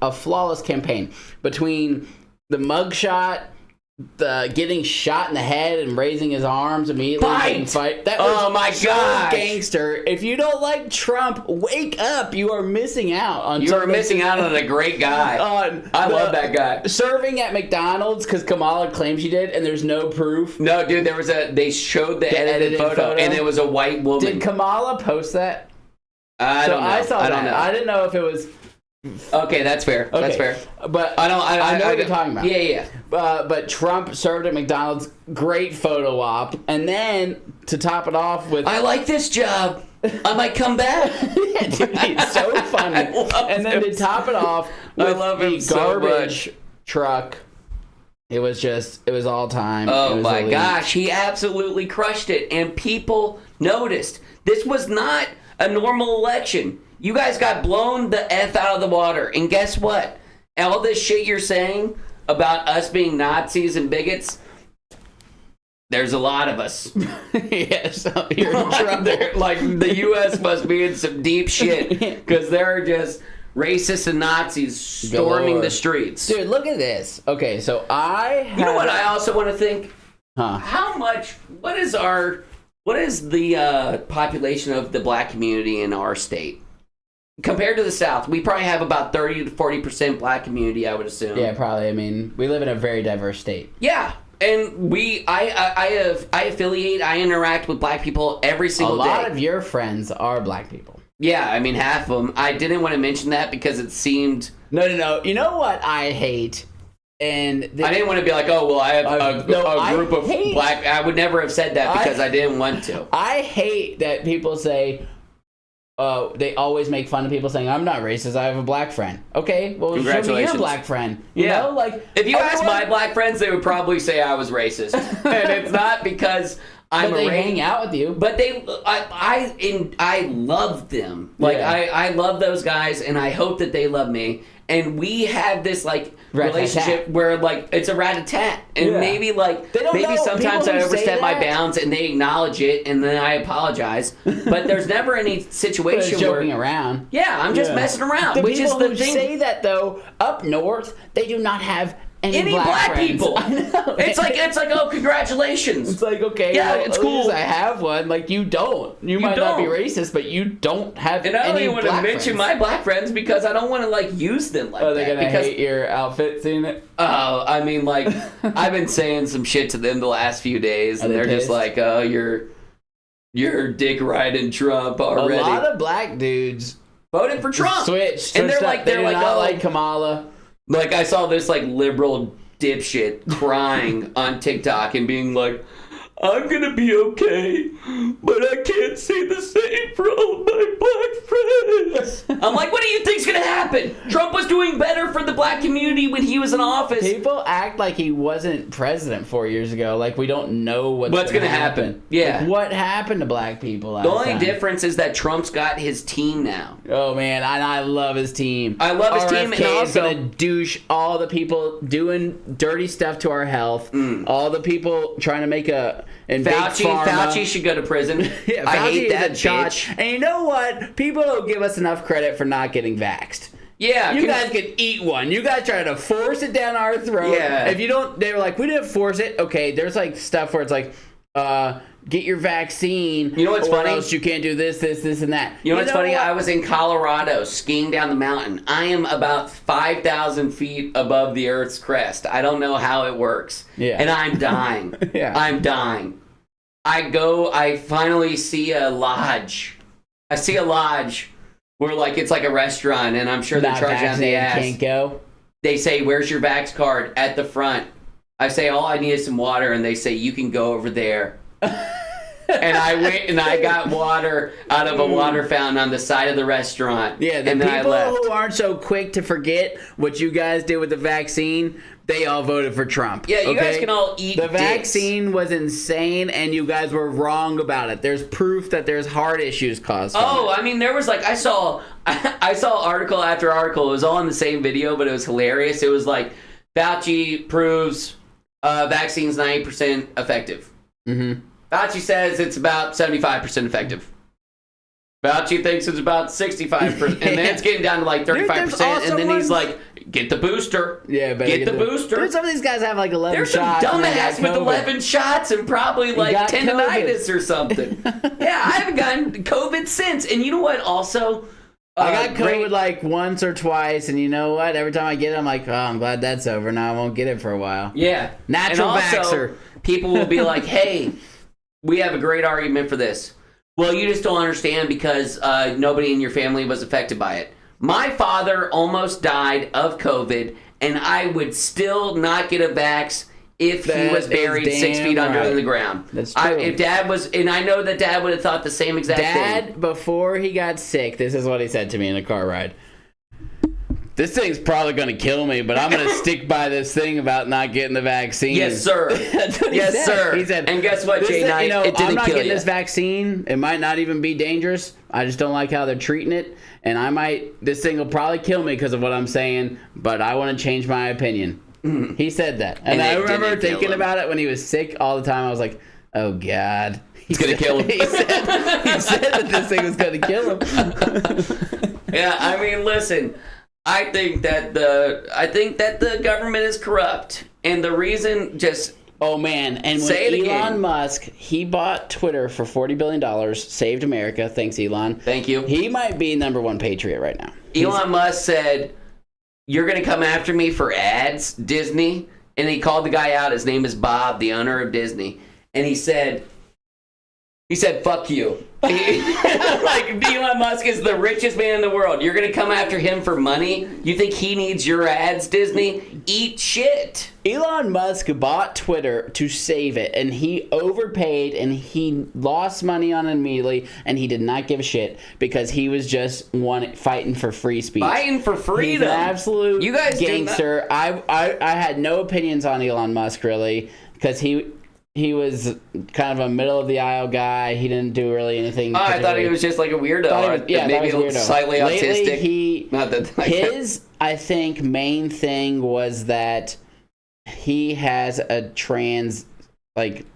Speaker 2: a flawless campaign between the mugshot, the getting shot in the head and raising his arms immediately. and
Speaker 3: Fight!
Speaker 2: That was
Speaker 3: Oh my
Speaker 2: so
Speaker 3: gosh.
Speaker 2: gangster. If you don't like Trump, wake up. You are missing out on
Speaker 3: You are
Speaker 2: something-
Speaker 3: missing out on a great guy. I love that guy.
Speaker 2: Serving at McDonald's because Kamala claims she did, and there's no proof.
Speaker 3: No, dude, they showed the edited photo, and it was a white woman.
Speaker 2: Did Kamala post that?
Speaker 3: I don't know.
Speaker 2: I saw
Speaker 3: I
Speaker 2: that.
Speaker 3: don't know.
Speaker 2: I didn't know if it was.
Speaker 3: Okay, that's fair.
Speaker 2: Okay.
Speaker 3: That's fair.
Speaker 2: But
Speaker 3: I know
Speaker 2: what you're talking about.
Speaker 3: Yeah.
Speaker 2: But Trump served at McDonald's. Great photo op, and then to top it off with.
Speaker 3: I like this job. I might come back.
Speaker 2: Dude, he's so funny.
Speaker 3: I love
Speaker 2: And then
Speaker 3: him
Speaker 2: to top it off
Speaker 3: I
Speaker 2: with
Speaker 3: love
Speaker 2: the
Speaker 3: him so
Speaker 2: garbage truck. It was all time. It
Speaker 3: Oh
Speaker 2: was
Speaker 3: my
Speaker 2: elite.
Speaker 3: gosh, he absolutely crushed it, and people noticed. This was not a normal election. You guys got blown the F out of the water, and guess what? All this shit you're saying about us being Nazis and bigots, there's a lot of us.
Speaker 2: Yeah, so you're in trouble.
Speaker 3: Like, the U.S. must be in some deep shit, because there are just racists and Nazis storming
Speaker 2: Galore.
Speaker 3: the streets.
Speaker 2: Dude, look at this. Okay, so
Speaker 3: You know what I also want to think?
Speaker 2: Huh.
Speaker 3: What is the population of the black community in our state? Compared to the South, we probably have about 30 to 40% black community, I would assume.
Speaker 2: Yeah, probably. I mean, we live in a very diverse state.
Speaker 3: Yeah. And I affiliate, I interact with black people every
Speaker 2: A
Speaker 3: single day.
Speaker 2: lot of your friends are black people.
Speaker 3: Yeah, I mean, half of them. I didn't want to mention that because it seemed...
Speaker 2: No. You know what I hate? And
Speaker 3: I didn't want to be like, oh, well, I have a group of
Speaker 2: hate-
Speaker 3: black... I would never have said that because I didn't want to.
Speaker 2: I hate that people say, they always make fun of people saying, I'm not racist, I have a black friend. Okay, well, show me your
Speaker 3: Congratulations.
Speaker 2: black friend. You
Speaker 3: Yeah.
Speaker 2: know, like...
Speaker 3: If you ask
Speaker 2: everyone-
Speaker 3: my black friends, they would probably say I was racist. And it's not because I'm
Speaker 2: But
Speaker 3: a
Speaker 2: they
Speaker 3: racist.
Speaker 2: hang out with you.
Speaker 3: But I love them. Like,
Speaker 2: Yeah.
Speaker 3: I love those guys, and I hope that they love me. And we have this, like,
Speaker 2: Rat-tat-tat.
Speaker 3: relationship where, like, it's a rat-a-tat. And
Speaker 2: Yeah.
Speaker 3: maybe, like,
Speaker 2: They don't
Speaker 3: maybe
Speaker 2: know.
Speaker 3: sometimes
Speaker 2: People
Speaker 3: I
Speaker 2: who say
Speaker 3: overstep my
Speaker 2: that-
Speaker 3: bounds, and they acknowledge it, and then I apologize. But there's never any
Speaker 2: But
Speaker 3: situation
Speaker 2: it's joking
Speaker 3: where...
Speaker 2: around.
Speaker 3: Yeah, I'm just messing around,
Speaker 2: The
Speaker 3: which is
Speaker 2: people
Speaker 3: the
Speaker 2: who
Speaker 3: thing.
Speaker 2: say that though, up north, they do not have any
Speaker 3: Black
Speaker 2: friends.
Speaker 3: people.
Speaker 2: I know.
Speaker 3: It's like, oh, congratulations.
Speaker 2: It's like, okay,
Speaker 3: Yeah,
Speaker 2: well,
Speaker 3: it's
Speaker 2: at
Speaker 3: cool.
Speaker 2: least I have one. Like, you don't. You might not be
Speaker 3: don't.
Speaker 2: racist, but you don't have
Speaker 3: And I don't
Speaker 2: any
Speaker 3: even want to
Speaker 2: black
Speaker 3: mention
Speaker 2: friends.
Speaker 3: my black friends because I don't want to, like, use them like
Speaker 2: Are
Speaker 3: that.
Speaker 2: they gonna
Speaker 3: because,
Speaker 2: hate your outfit seeing it?
Speaker 3: Oh, I mean, like, I've been saying some shit to them the last few days, and
Speaker 2: they
Speaker 3: they're just
Speaker 2: pissed?
Speaker 3: like, oh, you're dick riding Trump already.
Speaker 2: A lot of black dudes
Speaker 3: Voted for Trump.
Speaker 2: switched.
Speaker 3: And they're
Speaker 2: switched
Speaker 3: like,
Speaker 2: up. They do not
Speaker 3: oh,
Speaker 2: like Kamala.
Speaker 3: like, I saw this, like, liberal dipshit crying on TikTok and being like, I'm gonna be okay, but I can't say the same for all my black friends. I'm like, what do you think's going to happen? Trump was doing better for the black community when he was in office.
Speaker 2: People act like he wasn't president 4 years ago. Like we don't know what's going to happen.
Speaker 3: Yeah.
Speaker 2: Like, what happened to black people last
Speaker 3: The only
Speaker 2: time?
Speaker 3: difference is that Trump's got his team now.
Speaker 2: Oh man, I love his team.
Speaker 3: I love his team, and
Speaker 2: RFK is
Speaker 3: also-
Speaker 2: gonna douche all the people doing dirty stuff to our health. All the people trying to make Big Pharma.
Speaker 3: Fauci should go to prison.
Speaker 2: Yeah,
Speaker 3: I
Speaker 2: Fauci
Speaker 3: hate
Speaker 2: is
Speaker 3: that
Speaker 2: a bitch. And you know what? People don't give us enough credit for not getting vaxxed.
Speaker 3: Yeah,
Speaker 2: You guys can eat one. You guys try to force it down our throat.
Speaker 3: Yeah.
Speaker 2: If you don't, they were like, we didn't force it. Okay, there's like stuff where it's like, get your vaccine.
Speaker 3: You know what's
Speaker 2: or
Speaker 3: funny?
Speaker 2: else you can't do this, and that.
Speaker 3: You know what's funny?
Speaker 2: what?
Speaker 3: I was in Colorado skiing down the mountain. I am about 5,000 feet above the Earth's crest. I don't know how it works.
Speaker 2: Yeah.
Speaker 3: And I'm dying.
Speaker 2: Yeah.
Speaker 3: I'm dying. I finally see a lodge. I see a lodge where it's like a restaurant, and I'm sure they're
Speaker 2: Not
Speaker 3: charging on the
Speaker 2: vaccinated,
Speaker 3: ass.
Speaker 2: can't go.
Speaker 3: They say, "Where's your vax card?" At the front. I say, "All I need is some water," and they say, "You can go over there." And I went and I got water out of a water fountain on the side of the restaurant.
Speaker 2: Yeah, the
Speaker 3: and then I
Speaker 2: people
Speaker 3: left.
Speaker 2: who aren't so quick to forget what you guys did with the vaccine, they all voted for Trump.
Speaker 3: Yeah, you guys
Speaker 2: okay?
Speaker 3: can all eat
Speaker 2: The
Speaker 3: dicks.
Speaker 2: vaccine was insane, and you guys were wrong about it. There's proof that there's heart issues caused from
Speaker 3: Oh,
Speaker 2: it.
Speaker 3: I mean, there was I saw article after article. It was all in the same video, but it was hilarious. It was like Fauci proves vaccine's 90% effective.
Speaker 2: Mm-hmm.
Speaker 3: Fauci says it's about 75% effective. Fauci thinks it's about 65%, and then it's getting down to 35%,
Speaker 2: there's also
Speaker 3: and then he's
Speaker 2: ones-
Speaker 3: like, "Get the booster."
Speaker 2: Yeah, better
Speaker 3: get the booster.
Speaker 2: Dude, some of these guys have 11
Speaker 3: There's some
Speaker 2: shots. and they got
Speaker 3: dumbass with
Speaker 2: COVID.
Speaker 3: 11 shots and probably
Speaker 2: got
Speaker 3: tendonitis or something. Yeah, I haven't gotten COVID since. And you know what? Also,
Speaker 2: I got
Speaker 3: great-
Speaker 2: COVID once or twice, and you know what? Every time I get it, I'm like, oh, I'm glad that's over. Now I won't get it for a while.
Speaker 3: Yeah,
Speaker 2: Natural
Speaker 3: and also,
Speaker 2: vaxxer.
Speaker 3: People will be like, "Hey, we have a great argument for this." Well, you just don't understand because nobody in your family was affected by it. My father almost died of COVID, and I would still not get a vax if he
Speaker 2: That
Speaker 3: was buried
Speaker 2: is
Speaker 3: 6 feet
Speaker 2: damn
Speaker 3: under
Speaker 2: right.
Speaker 3: the ground.
Speaker 2: That's true.
Speaker 3: If Dad was, and I know that Dad would have thought the same exact thing.
Speaker 2: Dad, before he got sick, this is what he said to me in a car ride. This thing's probably going to kill me, but I'm going to stick by this thing about not getting the vaccine.
Speaker 3: Yes, sir.
Speaker 2: That's what he
Speaker 3: Yes,
Speaker 2: said.
Speaker 3: sir.
Speaker 2: He said,
Speaker 3: And guess what,
Speaker 2: this
Speaker 3: Jay
Speaker 2: thing,
Speaker 3: Knight? It didn't
Speaker 2: I'm not
Speaker 3: kill
Speaker 2: getting
Speaker 3: you.
Speaker 2: this vaccine. It might not even be dangerous. I just don't like how they're treating it. And this thing will probably kill me because of what I'm saying, but I want to change my opinion. He said that. And I
Speaker 3: it
Speaker 2: remember
Speaker 3: didn't kill
Speaker 2: thinking
Speaker 3: him.
Speaker 2: about it when he was sick all the time. I was like, oh, God.
Speaker 3: It's going to kill him.
Speaker 2: He said that this thing was going to kill him.
Speaker 3: Yeah, I mean, listen. I think that the government is corrupt, and the reason just
Speaker 2: Oh man! And when
Speaker 3: Say it
Speaker 2: Elon
Speaker 3: again.
Speaker 2: Musk, he bought Twitter for $40 billion, saved America. Thanks, Elon.
Speaker 3: thank you.
Speaker 2: He might be #1 patriot right now.
Speaker 3: Elon Musk said, "You're going to come after me for ads, Disney," and he called the guy out. His name is Bob, the owner of Disney, and he said, "Fuck you." Like Elon Musk is the richest man in the world. You're going to come after him for money? You think he needs your ads, Disney? Eat shit.
Speaker 2: Elon Musk bought Twitter to save it, and he overpaid, and he lost money on it immediately, and he did not give a shit because he was just fighting for free speech.
Speaker 3: Fighting for
Speaker 2: He's
Speaker 3: freedom.
Speaker 2: an absolute
Speaker 3: You guys do not-
Speaker 2: gangster. I had no opinions on Elon Musk really because he was kind of a middle of the aisle guy. He didn't do really anything.
Speaker 3: Oh, I thought he
Speaker 2: particularly-
Speaker 3: was just like a weirdo.
Speaker 2: Thought he was- yeah,
Speaker 3: maybe
Speaker 2: thought he was a weirdo.
Speaker 3: slightly
Speaker 2: Lately,
Speaker 3: autistic. Not that
Speaker 2: his, I think, main thing was that he has a trans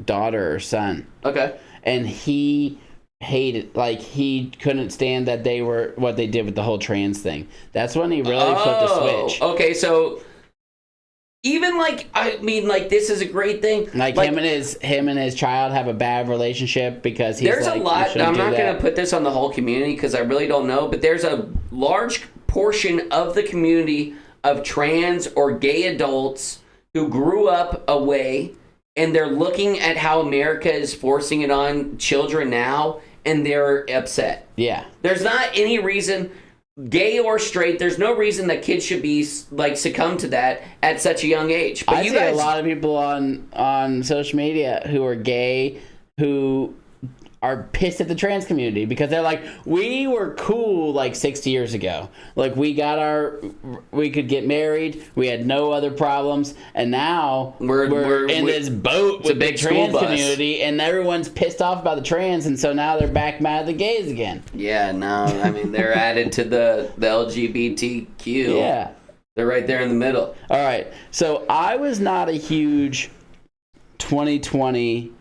Speaker 2: daughter or son,
Speaker 3: Okay.
Speaker 2: and he hated he couldn't stand that they were what they did with the whole trans thing. That's when he really flipped the switch.
Speaker 3: Okay, so even this is a great thing.
Speaker 2: Him and his child have a bad relationship because he's
Speaker 3: There's a
Speaker 2: you
Speaker 3: lot.
Speaker 2: shouldn't
Speaker 3: I'm
Speaker 2: do
Speaker 3: not going
Speaker 2: that.
Speaker 3: to put this on the whole community because I really don't know, but there's a large portion of the community of trans or gay adults who grew up away, and they're looking at how America is forcing it on children now, and they're upset.
Speaker 2: Yeah.
Speaker 3: There's not any reason, gay or straight, there's no reason that kids should be succumb to that at such a young age. But
Speaker 2: I
Speaker 3: you
Speaker 2: see
Speaker 3: guys,
Speaker 2: a lot of people on social media who are gay who are pissed at the trans community because they're like, we were cool like 60 years ago. Like we could get married, we had no other problems, and now we're in this boat with the trans community, and everyone's pissed off about the trans, and so now they're back mad at the gays again.
Speaker 3: Yeah, no, I mean they're added to the LGBTQ.
Speaker 2: Yeah.
Speaker 3: They're right there in the middle.
Speaker 2: All right. So I was not a huge 2020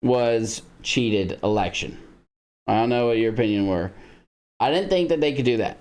Speaker 2: was cheated election. I don't know what your opinion were. I didn't think that they could do that.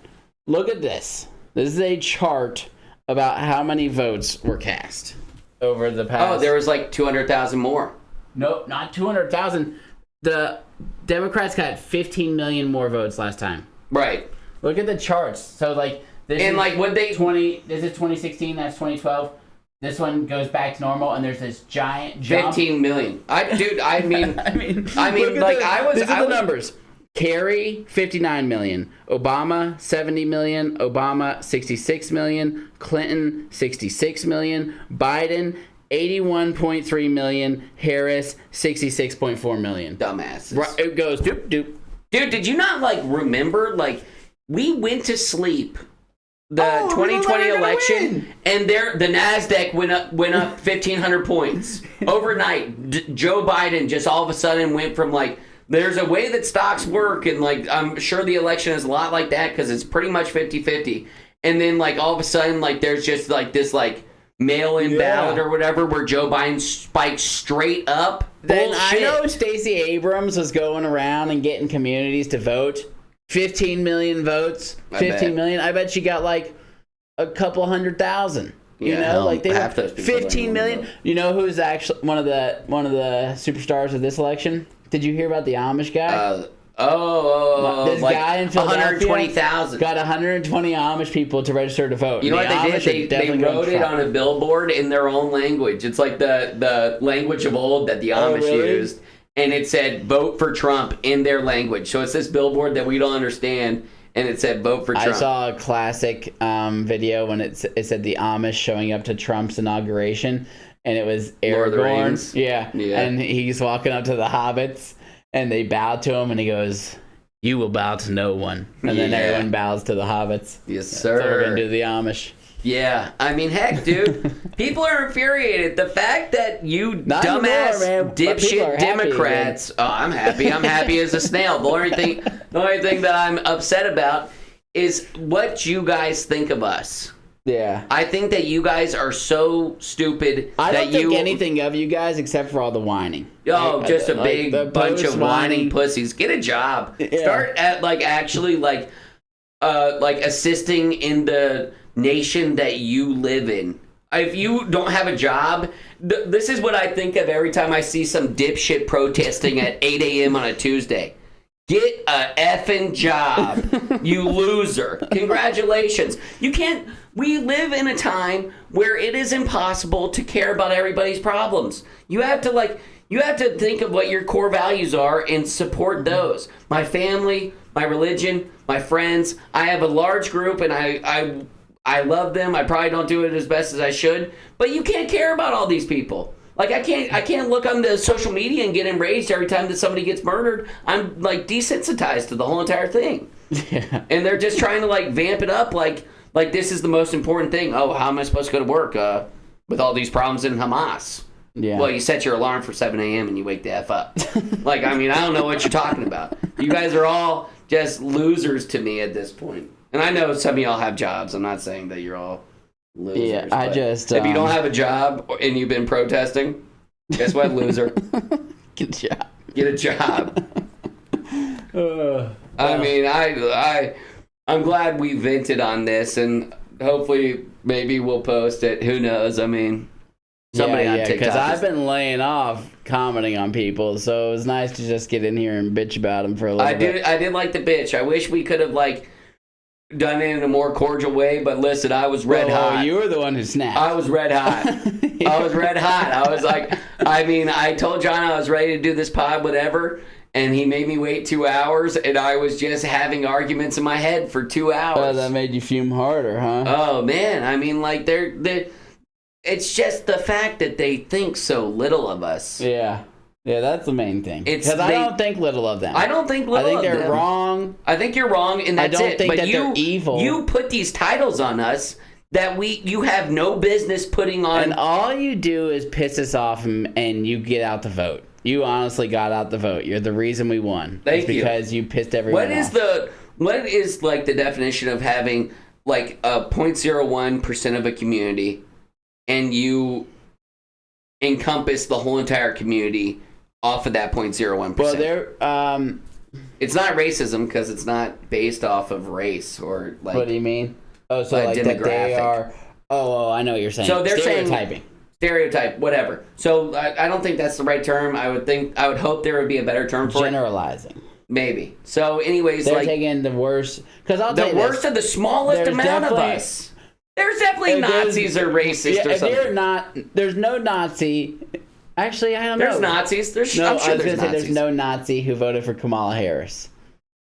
Speaker 2: Look at this. This is a chart about how many votes were cast over the past.
Speaker 3: Oh, there was like 200,000 more.
Speaker 2: Nope, not 200,000. The Democrats got 15 million more votes last time.
Speaker 3: Right.
Speaker 2: Look at the charts. So like this
Speaker 3: and
Speaker 2: is
Speaker 3: like what they
Speaker 2: 20. This is 2016. That's 2012. This one goes back to normal, and there's this giant jump.
Speaker 3: 15 million. I mean,
Speaker 2: I mean,
Speaker 3: like
Speaker 2: these are the numbers. Kerry, 59 million. Obama, 70 million. Obama, 66 million. Clinton, 66 million. Biden, 81.3 million. Harris, 66.4 million.
Speaker 3: Dumbasses.
Speaker 2: Right, it goes doop doop.
Speaker 3: Dude, did you not like remember like we went to sleep the 2020 election, and the Nasdaq went up 1,500 points overnight. Joe Biden just all of a sudden went from like there's a way that stocks work, and like I'm sure the election is a lot like that because it's pretty much 50-50. And then like all of a sudden like there's just like this like mail-in ballot or whatever where Joe Biden spikes straight up.
Speaker 2: Then
Speaker 3: Bullshit.
Speaker 2: I know Stacey Abrams was going around and getting communities to vote. 15 million votes. 15 million. I bet she got like a couple 100,000. You know, like they
Speaker 3: half those people
Speaker 2: 15 million. You know who's actually one of the superstars of this election? Did you hear about the Amish guy? This
Speaker 3: like
Speaker 2: guy in Philadelphia
Speaker 3: 120,000
Speaker 2: got 120 Amish people to register to vote.
Speaker 3: You know what they
Speaker 2: Amish
Speaker 3: did? They wrote it on a billboard in their own language. It's like the language of old that the Amish used. And it said, vote for Trump in their language. So it's this billboard that we don't understand. And it said, vote for Trump.
Speaker 2: I saw a classic video when it said the Amish showing up to Trump's inauguration. And it was Aragorn. Yeah. And he's walking up to the hobbits. And they bow to him. And he goes, you will bow to no one. And then everyone bows to the hobbits.
Speaker 3: Yes, sir.
Speaker 2: So we're going to do the Amish.
Speaker 3: Yeah, I mean, heck, dude, people are infuriated. The fact that you
Speaker 2: Not
Speaker 3: dumbass
Speaker 2: anymore,
Speaker 3: dipshit Democrats. I'm happy. I'm happy as a snail. The only thing that I'm upset about is what you guys think of us.
Speaker 2: Yeah.
Speaker 3: I think that you guys are so stupid.
Speaker 2: I don't
Speaker 3: that
Speaker 2: think anything of you guys except for all the whining.
Speaker 3: Oh, just a
Speaker 2: like
Speaker 3: big bunch of whining pussies. Get a job.
Speaker 2: Yeah.
Speaker 3: Start at actually assisting in the nation that you live in. If you don't have a job, this is what I think of every time I see some dipshit protesting at 8 a.m. on a Tuesday. Get a effing job, you loser. Congratulations. We live in a time where it is impossible to care about everybody's problems. You have to think of what your core values are and support those. My family, my religion, my friends. I have a large group and I love them. I probably don't do it as best as I should, but you can't care about all these people. Like I can't look on the social media and get enraged every time that somebody gets murdered. I'm like desensitized to the whole entire thing.
Speaker 2: Yeah.
Speaker 3: And they're just trying to vamp it up like this is the most important thing. Oh, how am I supposed to go to work with all these problems in Hamas?
Speaker 2: Yeah.
Speaker 3: Well, you set your alarm for 7 a.m. and you wake the F up. I don't know what you're talking about. You guys are all just losers to me at this point. And I know some of y'all have jobs. I'm not saying that you're all losers.
Speaker 2: Yeah, I just...
Speaker 3: if you don't have a job and you've been protesting, guess what, loser?
Speaker 2: Get a job.
Speaker 3: Get a job. I mean, I'm glad we vented on this, and hopefully maybe we'll post it. Who knows? I mean, somebody on TikTok.
Speaker 2: Because I've been laying off commenting on people, so it was nice to just get in here and bitch about them for a little bit.
Speaker 3: I did like the bitch. I wish we could have done it in a more cordial way, but listen, I was red hot.
Speaker 2: You were the one who snapped.
Speaker 3: I was red hot. I was red hot. I was I told John I was ready to do this pod, whatever, and he made me wait 2 hours, and I was just having arguments in my head for 2 hours.
Speaker 2: Oh, that made you fume harder, huh?
Speaker 3: Oh, man. I mean, they're it's just the fact that they think so little of us.
Speaker 2: Yeah. Yeah, that's the main thing.
Speaker 3: It's
Speaker 2: Because I
Speaker 3: they-
Speaker 2: don't think little of them.
Speaker 3: I don't think little
Speaker 2: I think
Speaker 3: of
Speaker 2: they're
Speaker 3: them.
Speaker 2: wrong.
Speaker 3: I think you're wrong, and that's
Speaker 2: don't
Speaker 3: it.
Speaker 2: think
Speaker 3: But
Speaker 2: that they're evil.
Speaker 3: You put these titles on us that you have no business putting on.
Speaker 2: And all you do is piss us off and you get out the vote. You honestly got out the vote. You're the reason we won.
Speaker 3: Thank
Speaker 2: It's
Speaker 3: you.
Speaker 2: because you pissed everyone off.
Speaker 3: What is like the definition of having like a 0.01% of a community, and you encompass the whole entire community off of that 0.01%?
Speaker 2: Well, they're
Speaker 3: It's not racism because it's not based off of race or like.
Speaker 2: what do you mean? Oh, so like that they
Speaker 3: demographic.
Speaker 2: are. Oh, I know what you're saying.
Speaker 3: So they're saying-
Speaker 2: stereotyping.
Speaker 3: Stereotype, whatever. So I don't think that's the right term. I would hope there would be a better term for it.
Speaker 2: Generalizing.
Speaker 3: Maybe. So, anyways,
Speaker 2: They're
Speaker 3: like
Speaker 2: taking the worst. Because I'll
Speaker 3: the
Speaker 2: tell you
Speaker 3: worst
Speaker 2: this,
Speaker 3: of the smallest
Speaker 2: there's
Speaker 3: amount of
Speaker 2: definitely-
Speaker 3: us. There's definitely
Speaker 2: If there's-
Speaker 3: Nazis or racist
Speaker 2: Yeah,
Speaker 3: or
Speaker 2: if
Speaker 3: something.
Speaker 2: you're not, there's no Nazi. Actually, I don't know.
Speaker 3: There's Nazis. There's
Speaker 2: No,
Speaker 3: I'm sure
Speaker 2: I was
Speaker 3: there's
Speaker 2: gonna say
Speaker 3: Nazis.
Speaker 2: there's no Nazi who voted for Kamala Harris.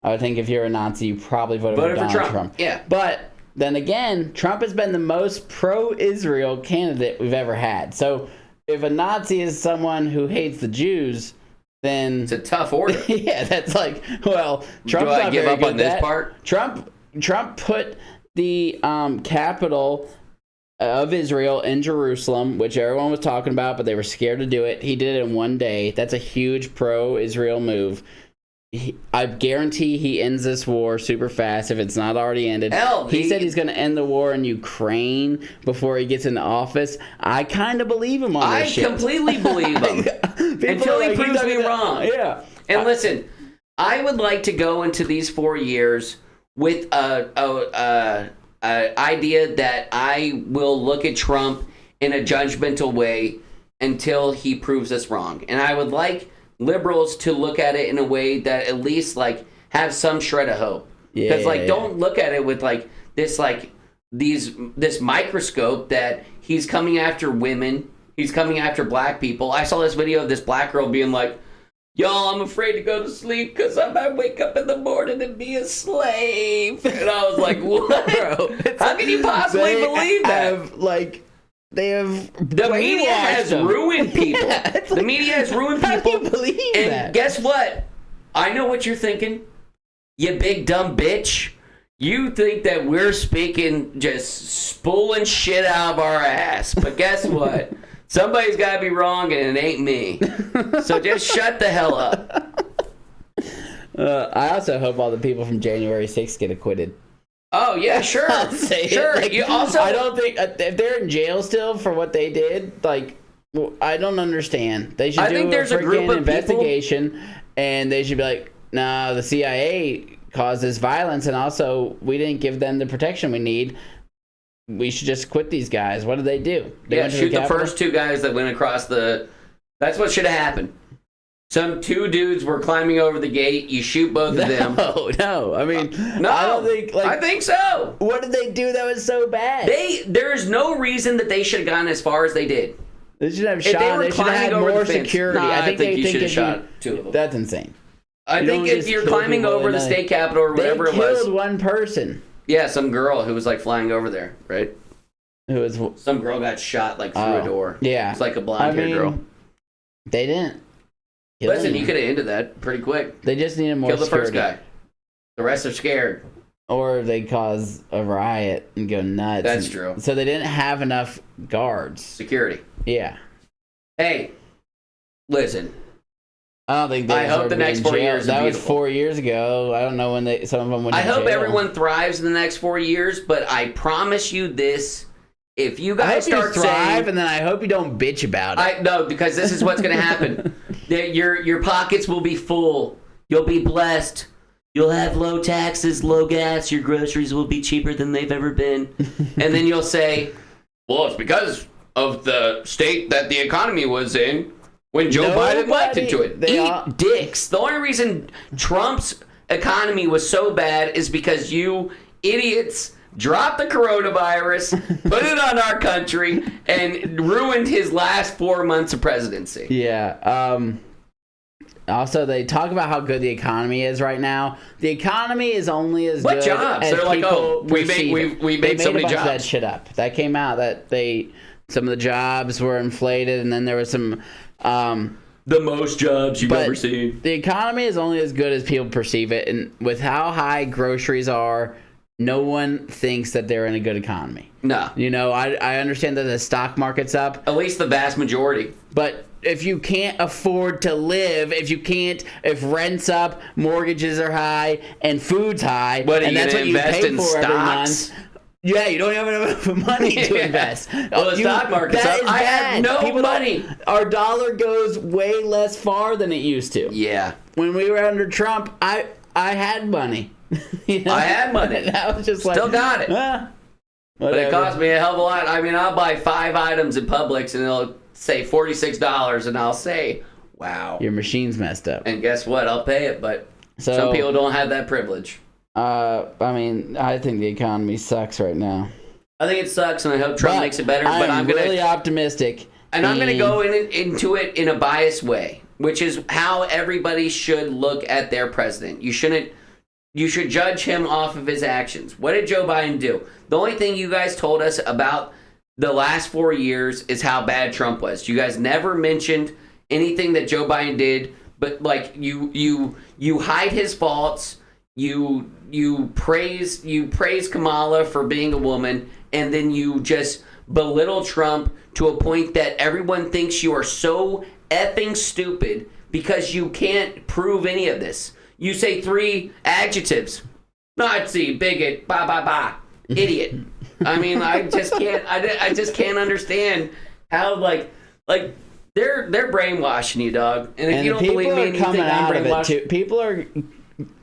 Speaker 2: I would think if you're a Nazi, you probably voted for Donald Trump.
Speaker 3: Yeah.
Speaker 2: But then again, Trump has been the most pro-Israel candidate we've ever had. So if a Nazi is someone who hates the Jews, then
Speaker 3: It's a tough order.
Speaker 2: yeah, that's like, well, Trump's
Speaker 3: I
Speaker 2: not
Speaker 3: give
Speaker 2: very
Speaker 3: up
Speaker 2: good
Speaker 3: on this
Speaker 2: at that.
Speaker 3: part?
Speaker 2: Trump put the capital of Israel in Jerusalem, which everyone was talking about, but they were scared to do it. He did it in one day. That's a huge pro-Israel move. I guarantee he ends this war super fast if it's not already ended.
Speaker 3: Hell,
Speaker 2: he said he's going to end the war in Ukraine before he gets into office. I kind of believe him on
Speaker 3: I
Speaker 2: this shit.
Speaker 3: completely believe him.
Speaker 2: People
Speaker 3: Until
Speaker 2: are
Speaker 3: he
Speaker 2: like,
Speaker 3: proves
Speaker 2: "He's
Speaker 3: me
Speaker 2: not gonna-"
Speaker 3: wrong.
Speaker 2: Yeah.
Speaker 3: And listen, I would like to go into these 4 years with a idea that I will look at Trump in a judgmental way until he proves us wrong. And I would like liberals to look at it in a way that at least like have some shred of hope.
Speaker 2: Yeah,
Speaker 3: Because like
Speaker 2: yeah.
Speaker 3: don't look at it with like this this microscope that he's coming after women, he's coming after black people. I saw this video of this black girl being like, "Y'all, I'm afraid to go to sleep because I might wake up in the morning and be a slave." And I was like, "What,
Speaker 2: Bro,
Speaker 3: How can you possibly
Speaker 2: they
Speaker 3: believe that?"
Speaker 2: They have
Speaker 3: The media has ruined people.
Speaker 2: It's
Speaker 3: The
Speaker 2: like,
Speaker 3: media has ruined
Speaker 2: how do
Speaker 3: people.
Speaker 2: you believe
Speaker 3: And
Speaker 2: that?
Speaker 3: guess what? I know what you're thinking. You big dumb bitch. You think that we're speaking just spooling shit out of our ass. But guess what? Somebody's got to be wrong and it ain't me. So just shut the hell up.
Speaker 2: I also hope all the people from January 6th get acquitted.
Speaker 3: Oh, yeah, sure.
Speaker 2: I'll say it.
Speaker 3: Sure.
Speaker 2: Like,
Speaker 3: You also,
Speaker 2: I don't think if they're in jail still for what they did, like, well, I don't understand. They should
Speaker 3: I
Speaker 2: do
Speaker 3: think there's a group
Speaker 2: freaking
Speaker 3: of people-
Speaker 2: investigation, and they should be like, "Nah, the CIA caused this violence, and also we didn't give them the protection we need. We should just quit these guys." What did they do? They
Speaker 3: yeah,
Speaker 2: went to
Speaker 3: shoot the
Speaker 2: Capitol?
Speaker 3: first two guys that went across the... That's what should have happened. Some two dudes were climbing over the gate. You shoot both of them.
Speaker 2: No. I mean,
Speaker 3: No,
Speaker 2: I don't think. Like,
Speaker 3: I think so.
Speaker 2: what did they do that was so bad?
Speaker 3: There's no reason that they should have gone as far as they did.
Speaker 2: They should have
Speaker 3: If they
Speaker 2: shot.
Speaker 3: were
Speaker 2: They should have
Speaker 3: climbing
Speaker 2: had
Speaker 3: over
Speaker 2: more
Speaker 3: the fence-
Speaker 2: security.
Speaker 3: Nah,
Speaker 2: I think they
Speaker 3: you
Speaker 2: think
Speaker 3: should have
Speaker 2: if
Speaker 3: shot two of them.
Speaker 2: That's insane.
Speaker 3: I
Speaker 2: You
Speaker 3: think
Speaker 2: don't
Speaker 3: if
Speaker 2: just
Speaker 3: you're
Speaker 2: kill
Speaker 3: climbing
Speaker 2: people
Speaker 3: over
Speaker 2: in
Speaker 3: the
Speaker 2: a-
Speaker 3: state capitol or whatever
Speaker 2: they
Speaker 3: it was,
Speaker 2: killed one person
Speaker 3: yeah, some girl who was like flying over there, right?
Speaker 2: who was.
Speaker 3: Some girl got shot like through a door.
Speaker 2: Yeah,
Speaker 3: It's like a blonde-haired girl.
Speaker 2: They didn't. kill
Speaker 3: Listen, you
Speaker 2: him.
Speaker 3: could have ended that pretty quick.
Speaker 2: They just needed more
Speaker 3: Kill the
Speaker 2: security.
Speaker 3: first guy. The rest are scared.
Speaker 2: Or they cause a riot and go nuts.
Speaker 3: That's
Speaker 2: And-
Speaker 3: true.
Speaker 2: So they didn't have enough guards.
Speaker 3: Security.
Speaker 2: Yeah.
Speaker 3: Hey, listen.
Speaker 2: I don't think they
Speaker 3: I hope
Speaker 2: deserve
Speaker 3: the
Speaker 2: to be
Speaker 3: next
Speaker 2: in
Speaker 3: 4
Speaker 2: jail.
Speaker 3: years is
Speaker 2: That was
Speaker 3: beautiful.
Speaker 2: 4 years ago. I don't know when some of them went
Speaker 3: I
Speaker 2: to
Speaker 3: hope
Speaker 2: jail.
Speaker 3: everyone thrives in the next 4 years, but I promise you this. If you
Speaker 2: I
Speaker 3: guys
Speaker 2: hope you
Speaker 3: start
Speaker 2: thrive,
Speaker 3: saying...
Speaker 2: and then I hope you don't bitch about it.
Speaker 3: No, because this is what's going to happen. That your pockets will be full. You'll be blessed. You'll have low taxes, low gas. Your groceries will be cheaper than they've ever been. And then you'll say, well, it's because of the state that the economy was in when Joe Biden left into it. Eat dicks. The only reason Trump's economy was so bad is because you idiots dropped the coronavirus, put it on our country, and ruined his last 4 months of presidency.
Speaker 2: Yeah. Also, they talk about how good the economy is right now. The economy is only as
Speaker 3: What
Speaker 2: good
Speaker 3: jobs?
Speaker 2: as
Speaker 3: They're like,
Speaker 2: people
Speaker 3: oh, we
Speaker 2: perceive
Speaker 3: made-
Speaker 2: it.
Speaker 3: we
Speaker 2: They
Speaker 3: made so many
Speaker 2: a bunch of that
Speaker 3: jobs.
Speaker 2: shit up. That came out that some of the jobs were inflated, and then there was some
Speaker 3: the most jobs you've
Speaker 2: But
Speaker 3: ever seen.
Speaker 2: the economy is only as good as people perceive it, and with how high groceries are, no one thinks that they're in a good economy.
Speaker 3: No.
Speaker 2: You know, I understand that the stock market's up,
Speaker 3: At least the vast majority.
Speaker 2: but if you can't afford to live, if rent's up, mortgages are high, and food's high,
Speaker 3: What, are
Speaker 2: and
Speaker 3: you
Speaker 2: that's
Speaker 3: gonna
Speaker 2: what you
Speaker 3: invest
Speaker 2: pay
Speaker 3: in
Speaker 2: for every
Speaker 3: stocks?
Speaker 2: month. Yeah, you don't have enough money to
Speaker 3: Yeah.
Speaker 2: invest.
Speaker 3: Well, the stock market's
Speaker 2: that
Speaker 3: up.
Speaker 2: is
Speaker 3: I have
Speaker 2: bad.
Speaker 3: no
Speaker 2: People don't-
Speaker 3: money.
Speaker 2: Our dollar goes way less far than it used to.
Speaker 3: Yeah.
Speaker 2: When we were under Trump, I had money. You know?
Speaker 3: I had money.
Speaker 2: And I was just like,
Speaker 3: Still got it.
Speaker 2: But
Speaker 3: But it cost me a hell of a lot. I mean, I'll buy 5 items in Publix and it'll say $46 and I'll say, wow.
Speaker 2: Your machine's messed up.
Speaker 3: And guess what? I'll pay it, but
Speaker 2: So-
Speaker 3: some people don't have that privilege.
Speaker 2: I mean, I think the economy sucks right now.
Speaker 3: I think it sucks and I hope Trump makes it better, but I'm going
Speaker 2: really
Speaker 3: to
Speaker 2: optimistic.
Speaker 3: and I'm going to go into it in a biased way, which is how everybody should look at their president. You should judge him off of his actions. What did Joe Biden do? The only thing you guys told us about the last 4 years is how bad Trump was. You guys never mentioned anything that Joe Biden did, but like you hide his faults. You praise Kamala for being a woman, and then you just belittle Trump to a point that everyone thinks you are so effing stupid because you can't prove any of this. You say 3 adjectives: Nazi, bigot, idiot. I mean, I just can't. I just can't understand how like they're brainwashing you, dog. And if you don't believe me, and you think I'm brainwashed,
Speaker 2: People are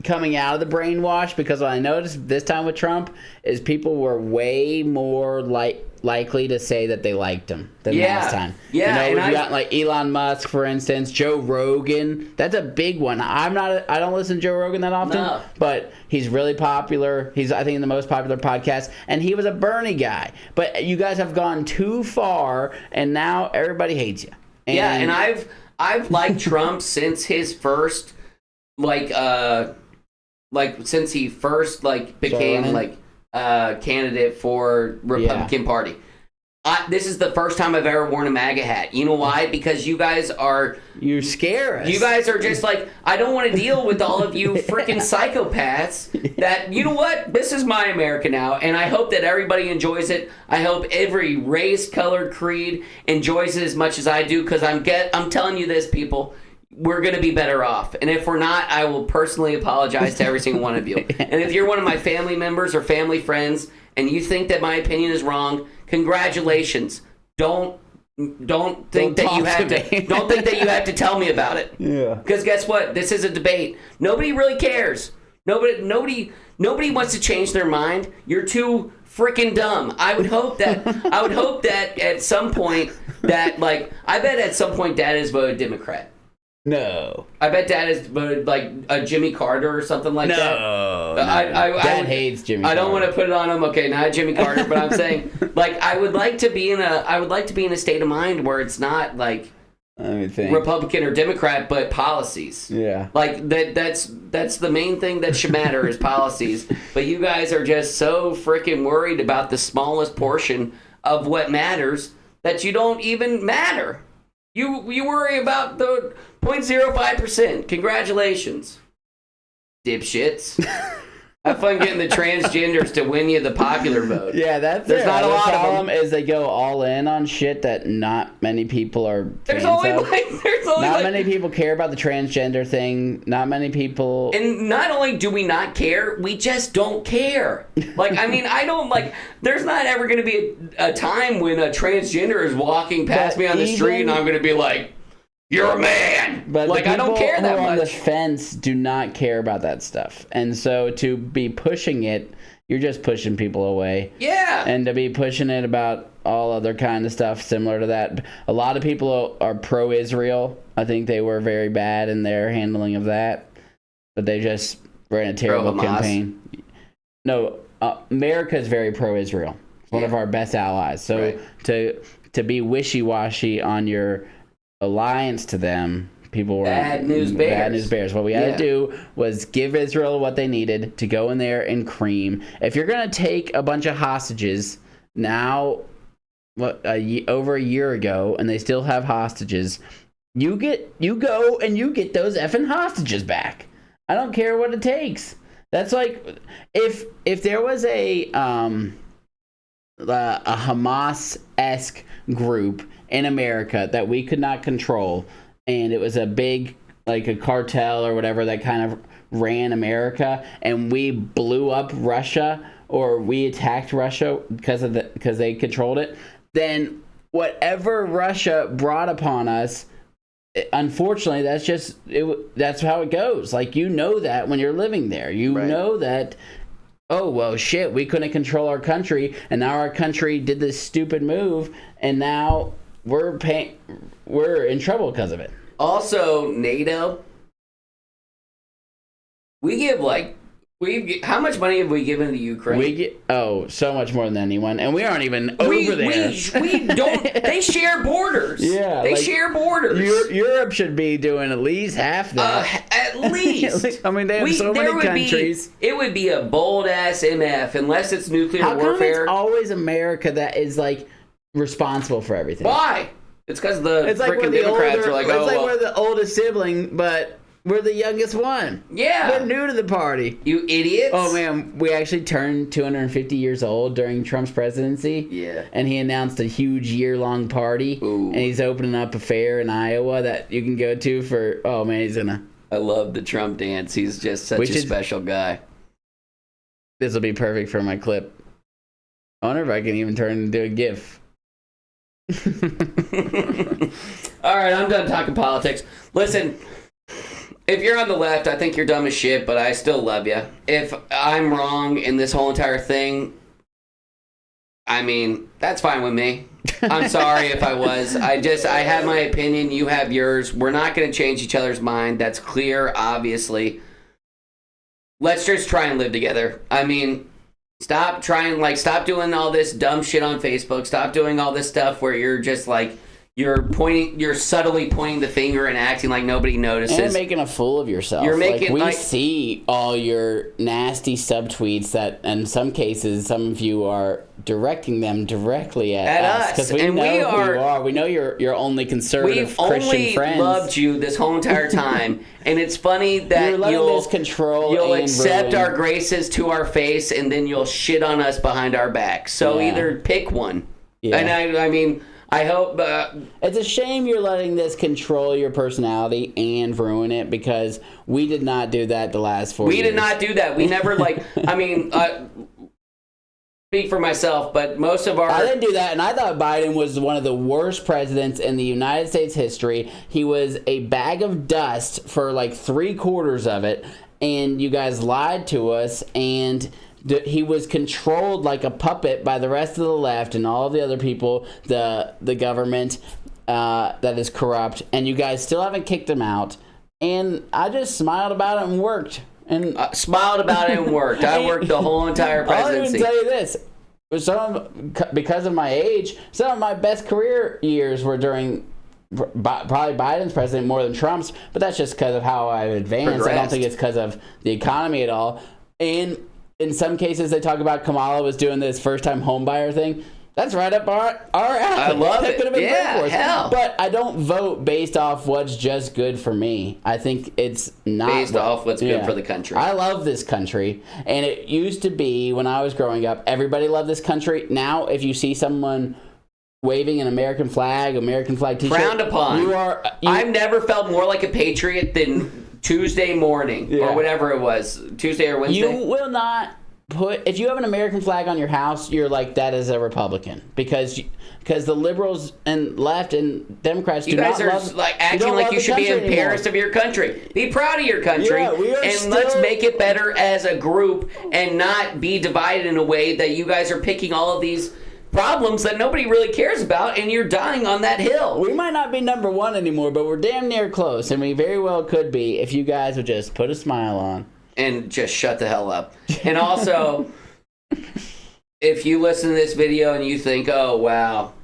Speaker 2: coming out of the brainwash because what I noticed this time with Trump is people were way more likely to say that they liked him than last time.
Speaker 3: Yeah,
Speaker 2: you know,
Speaker 3: and
Speaker 2: we got like Elon Musk, for instance, Joe Rogan. That's a big one. I don't listen to Joe Rogan that often,
Speaker 3: No.
Speaker 2: but he's really popular. He's, I think, the most popular podcast, and he was a Bernie guy. But you guys have gone too far, and now everybody hates you.
Speaker 3: yeah, and I've liked Trump since his first since he first became
Speaker 2: running?
Speaker 3: candidate for Republican Party. This is the first time I've ever worn a MAGA hat. You know why? Because you guys are
Speaker 2: You scare us.
Speaker 3: You guys are just like, I don't want to deal with all of you freaking psychopaths that, you know what? This is my America now, and I hope that everybody enjoys it. I hope every race, color, creed enjoys it as much as I do, because I'm telling you this, people, we're going to be better off. And if we're not, I will personally apologize to every single one of you. And if you're one of my family members or family friends and you think that my opinion is wrong, congratulations. Don't think that you have to don't think that you have to tell me about it.
Speaker 2: Yeah.
Speaker 3: Because guess what? This is a debate. Nobody really cares. Nobody wants to change their mind. You're too freaking dumb. I would hope that at some point that I bet at some point Dad has voted Democrat.
Speaker 2: No.
Speaker 3: I bet Dad has voted a Jimmy Carter or something like that.
Speaker 2: No.
Speaker 3: Dad
Speaker 2: hates Jimmy
Speaker 3: I don't
Speaker 2: Carter.
Speaker 3: want to put it on him. Okay, not Jimmy Carter, but I'm saying I would like to be in a state of mind where it's not
Speaker 2: Let me think.
Speaker 3: Republican or Democrat, but policies.
Speaker 2: Yeah.
Speaker 3: That's the main thing that should matter is policies. But you guys are just so freaking worried about the smallest portion of what matters that you don't even matter. You worry about the 0.05%. Congratulations, dipshits. Have fun getting the transgenders to win you the popular vote.
Speaker 2: Yeah, that's
Speaker 3: There's not a lot of them.
Speaker 2: The problem is they go all in on shit that not many people are
Speaker 3: There's
Speaker 2: fans
Speaker 3: only
Speaker 2: of. Not many
Speaker 3: people.
Speaker 2: people care about the transgender thing. Not many people.
Speaker 3: And not only do we not care, we just don't care. I don't there's not ever going to be a time when a transgender is walking past
Speaker 2: But
Speaker 3: me on the street and
Speaker 2: even-
Speaker 3: I'm going to be like, you're a man.
Speaker 2: But the
Speaker 3: I don't
Speaker 2: people
Speaker 3: care
Speaker 2: who
Speaker 3: that
Speaker 2: are on the
Speaker 3: much.
Speaker 2: fence do not care about that stuff, and so to be pushing it, you're just pushing people away.
Speaker 3: Yeah.
Speaker 2: And to be pushing it about all other kind of stuff similar to that. A lot of people are pro-Israel. I think they were very bad in their handling of that, but they just ran a terrible
Speaker 3: Pro-Hamas.
Speaker 2: campaign. No, America is very pro-Israel. It's one of our best allies. So
Speaker 3: Right.
Speaker 2: to be wishy-washy on your alliance to them, people were
Speaker 3: Bad news bears.
Speaker 2: Bad news bears. What we had to do was give Israel what they needed to go in there and cream. If you're gonna take a bunch of hostages now, over a year ago, and they still have hostages, you go and you get those effing hostages back. I don't care what it takes. That's like if there was a Hamas-esque group in America that we could not control, and it was a big, like a cartel or whatever that kind of ran America, and we blew up Russia or we attacked Russia because they controlled it, then whatever Russia brought upon us, unfortunately, that's how it goes. Like, you know that when you're living there. You know that, oh, well, shit, we couldn't control our country, and now our country did this stupid move, and now we're in trouble because of it.
Speaker 3: Also, NATO, how much money have we given to Ukraine?
Speaker 2: We get so much more than anyone, and we aren't even over there.
Speaker 3: We don't. They share borders.
Speaker 2: Yeah,
Speaker 3: they share borders.
Speaker 2: Europe should be doing at least half that.
Speaker 3: At least.
Speaker 2: I mean, they have so many countries.
Speaker 3: It would be a bold ass MF unless it's nuclear
Speaker 2: warfare.
Speaker 3: How come
Speaker 2: it's always America that is like responsible for everything?
Speaker 3: Why? It's because the freaking Democrats are like,
Speaker 2: we're the oldest sibling, but we're the youngest one.
Speaker 3: Yeah.
Speaker 2: We're new to the party.
Speaker 3: You idiots.
Speaker 2: Oh, man. We actually turned 250 years old during Trump's presidency.
Speaker 3: Yeah.
Speaker 2: And he announced a huge year-long party.
Speaker 3: Ooh.
Speaker 2: And he's opening up a fair in Iowa that you can go to for... Oh, man, he's going to...
Speaker 3: I love the Trump dance. He's just such a special guy.
Speaker 2: This will be perfect for my clip. I wonder if I can even turn it into a GIF.
Speaker 3: All right, I'm done talking politics. Listen... If you're on the left, I think you're dumb as shit, but I still love you. If I'm wrong in this whole entire thing, I mean, that's fine with me. I'm sorry if I was. I have my opinion, you have yours. We're not going to change each other's mind. That's clear, obviously. Let's just try and live together. I mean, stop doing all this dumb shit on Facebook. Stop doing all this stuff where you're just like, you're subtly pointing the finger and acting like nobody notices.
Speaker 2: And making a fool of yourself. We see all your nasty subtweets that, in some cases, some of you are directing them directly at us. Because we know who you are. We know you're only conservative Christian friends.
Speaker 3: We've only loved you this whole entire time. And it's funny that you'll accept our graces to our face, and then you'll shit on us behind our back. So either pick one. Yeah. And I mean... I hope...
Speaker 2: it's a shame you're letting this control your personality and ruin it, because we did not do that the last 4 years.
Speaker 3: We did not do that. We never, I mean, speak for myself, but most of our...
Speaker 2: I didn't do that, and I thought Biden was one of the worst presidents in the United States history. He was a bag of dust for like 3/4 of it, and you guys lied to us, and... He was controlled like a puppet by the rest of the left and all the other people, the government that is corrupt, and you guys still haven't kicked him out. And I just smiled about it and worked. And
Speaker 3: smiled about it and worked. I worked the whole entire presidency.
Speaker 2: I'll even tell you this: because of my age, some of my best career years were during probably Biden's president more than Trump's. But that's just because of how I've advanced. I don't think it's because of the economy at all. And in some cases, they talk about Kamala was doing this first-time homebuyer thing. That's right up our alley.
Speaker 3: I love it.
Speaker 2: Could have been great for us.
Speaker 3: Hell.
Speaker 2: But I don't vote based off what's just good for me. I think it's not
Speaker 3: based off what's good for the country.
Speaker 2: I love this country, and it used to be when I was growing up, everybody loved this country. Now, if you see someone waving an American flag t-shirt,
Speaker 3: frowned upon. I've never felt more like a patriot than Tuesday morning or whatever it was, Tuesday or Wednesday.
Speaker 2: You will not if you have an American flag on your house, you're like, that is a Republican, because the liberals and left and Democrats
Speaker 3: you guys are like acting like you should be embarrassed of your country. Be proud of your country, and let's make it better as a group and not be divided in a way that you guys are picking all of these problems that nobody really cares about, and you're dying on that hill.
Speaker 2: We might not be number one anymore, but we're damn near close, and we very well could be if you guys would just put a smile on.
Speaker 3: And just shut the hell up. And also, if you listen to this video and you think, oh, wow,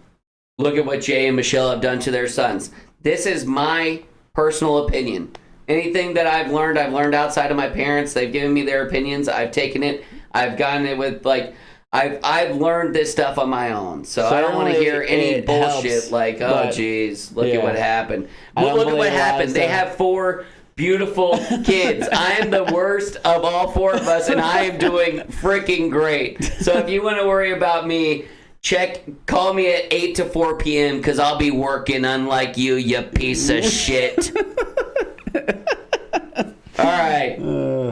Speaker 3: look at what Jay and Michelle have done to their sons. This is my personal opinion. Anything that I've learned outside of my parents. They've given me their opinions. I've taken it. I've gotten it with, like... I've learned this stuff on my own, so I don't want to
Speaker 2: Certainly
Speaker 3: hear any
Speaker 2: it
Speaker 3: bullshit
Speaker 2: helps,
Speaker 3: like, oh,
Speaker 2: but-
Speaker 3: geez, look at
Speaker 2: yeah.
Speaker 3: what happened.
Speaker 2: I
Speaker 3: Well,
Speaker 2: don't
Speaker 3: look at what
Speaker 2: believe a lot of
Speaker 3: happened. They
Speaker 2: stuff.
Speaker 3: have 4 beautiful kids. I am the worst of all 4 of us, and I am doing freaking great. So if you want to worry about me, call me at 8 to 4 p.m. because I'll be working, unlike you piece of shit. All right.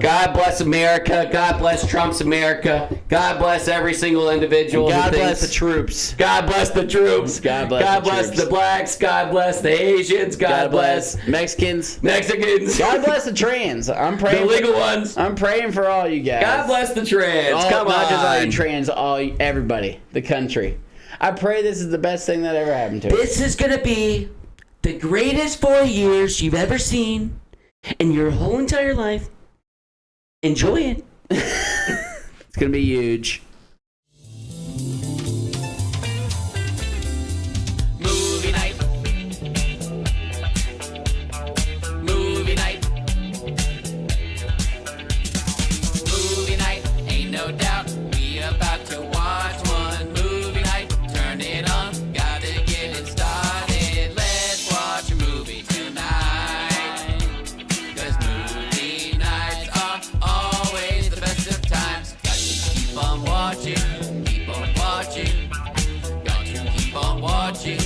Speaker 3: God bless America. God bless Trump's America. God bless every single individual.
Speaker 2: God
Speaker 3: who
Speaker 2: bless
Speaker 3: thinks-
Speaker 2: the troops.
Speaker 3: God bless the troops.
Speaker 2: God bless the troops.
Speaker 3: the blacks. God bless the Asians. God bless
Speaker 2: Mexicans.
Speaker 3: Mexicans.
Speaker 2: God bless the trans. I'm
Speaker 3: the
Speaker 2: praying.
Speaker 3: legal ones.
Speaker 2: I'm praying for all you guys.
Speaker 3: God bless the trans.
Speaker 2: All,
Speaker 3: Come
Speaker 2: not
Speaker 3: on.
Speaker 2: just all you trans, everybody, the country. I pray this is the best thing that ever happened to us.
Speaker 3: This is going to be the greatest 4 years you've ever seen in your whole entire life. Enjoy it.
Speaker 2: It's gonna be huge.
Speaker 1: Movie night. Movie night. Movie night, ain't no doubt. We about to watch one. Movie night, turn it on. Gotta get it started. Let's watch a movie tonight. 'Cause movie nights are always the best of times. Got to keep on watching. Keep on watching. Got to keep on watching.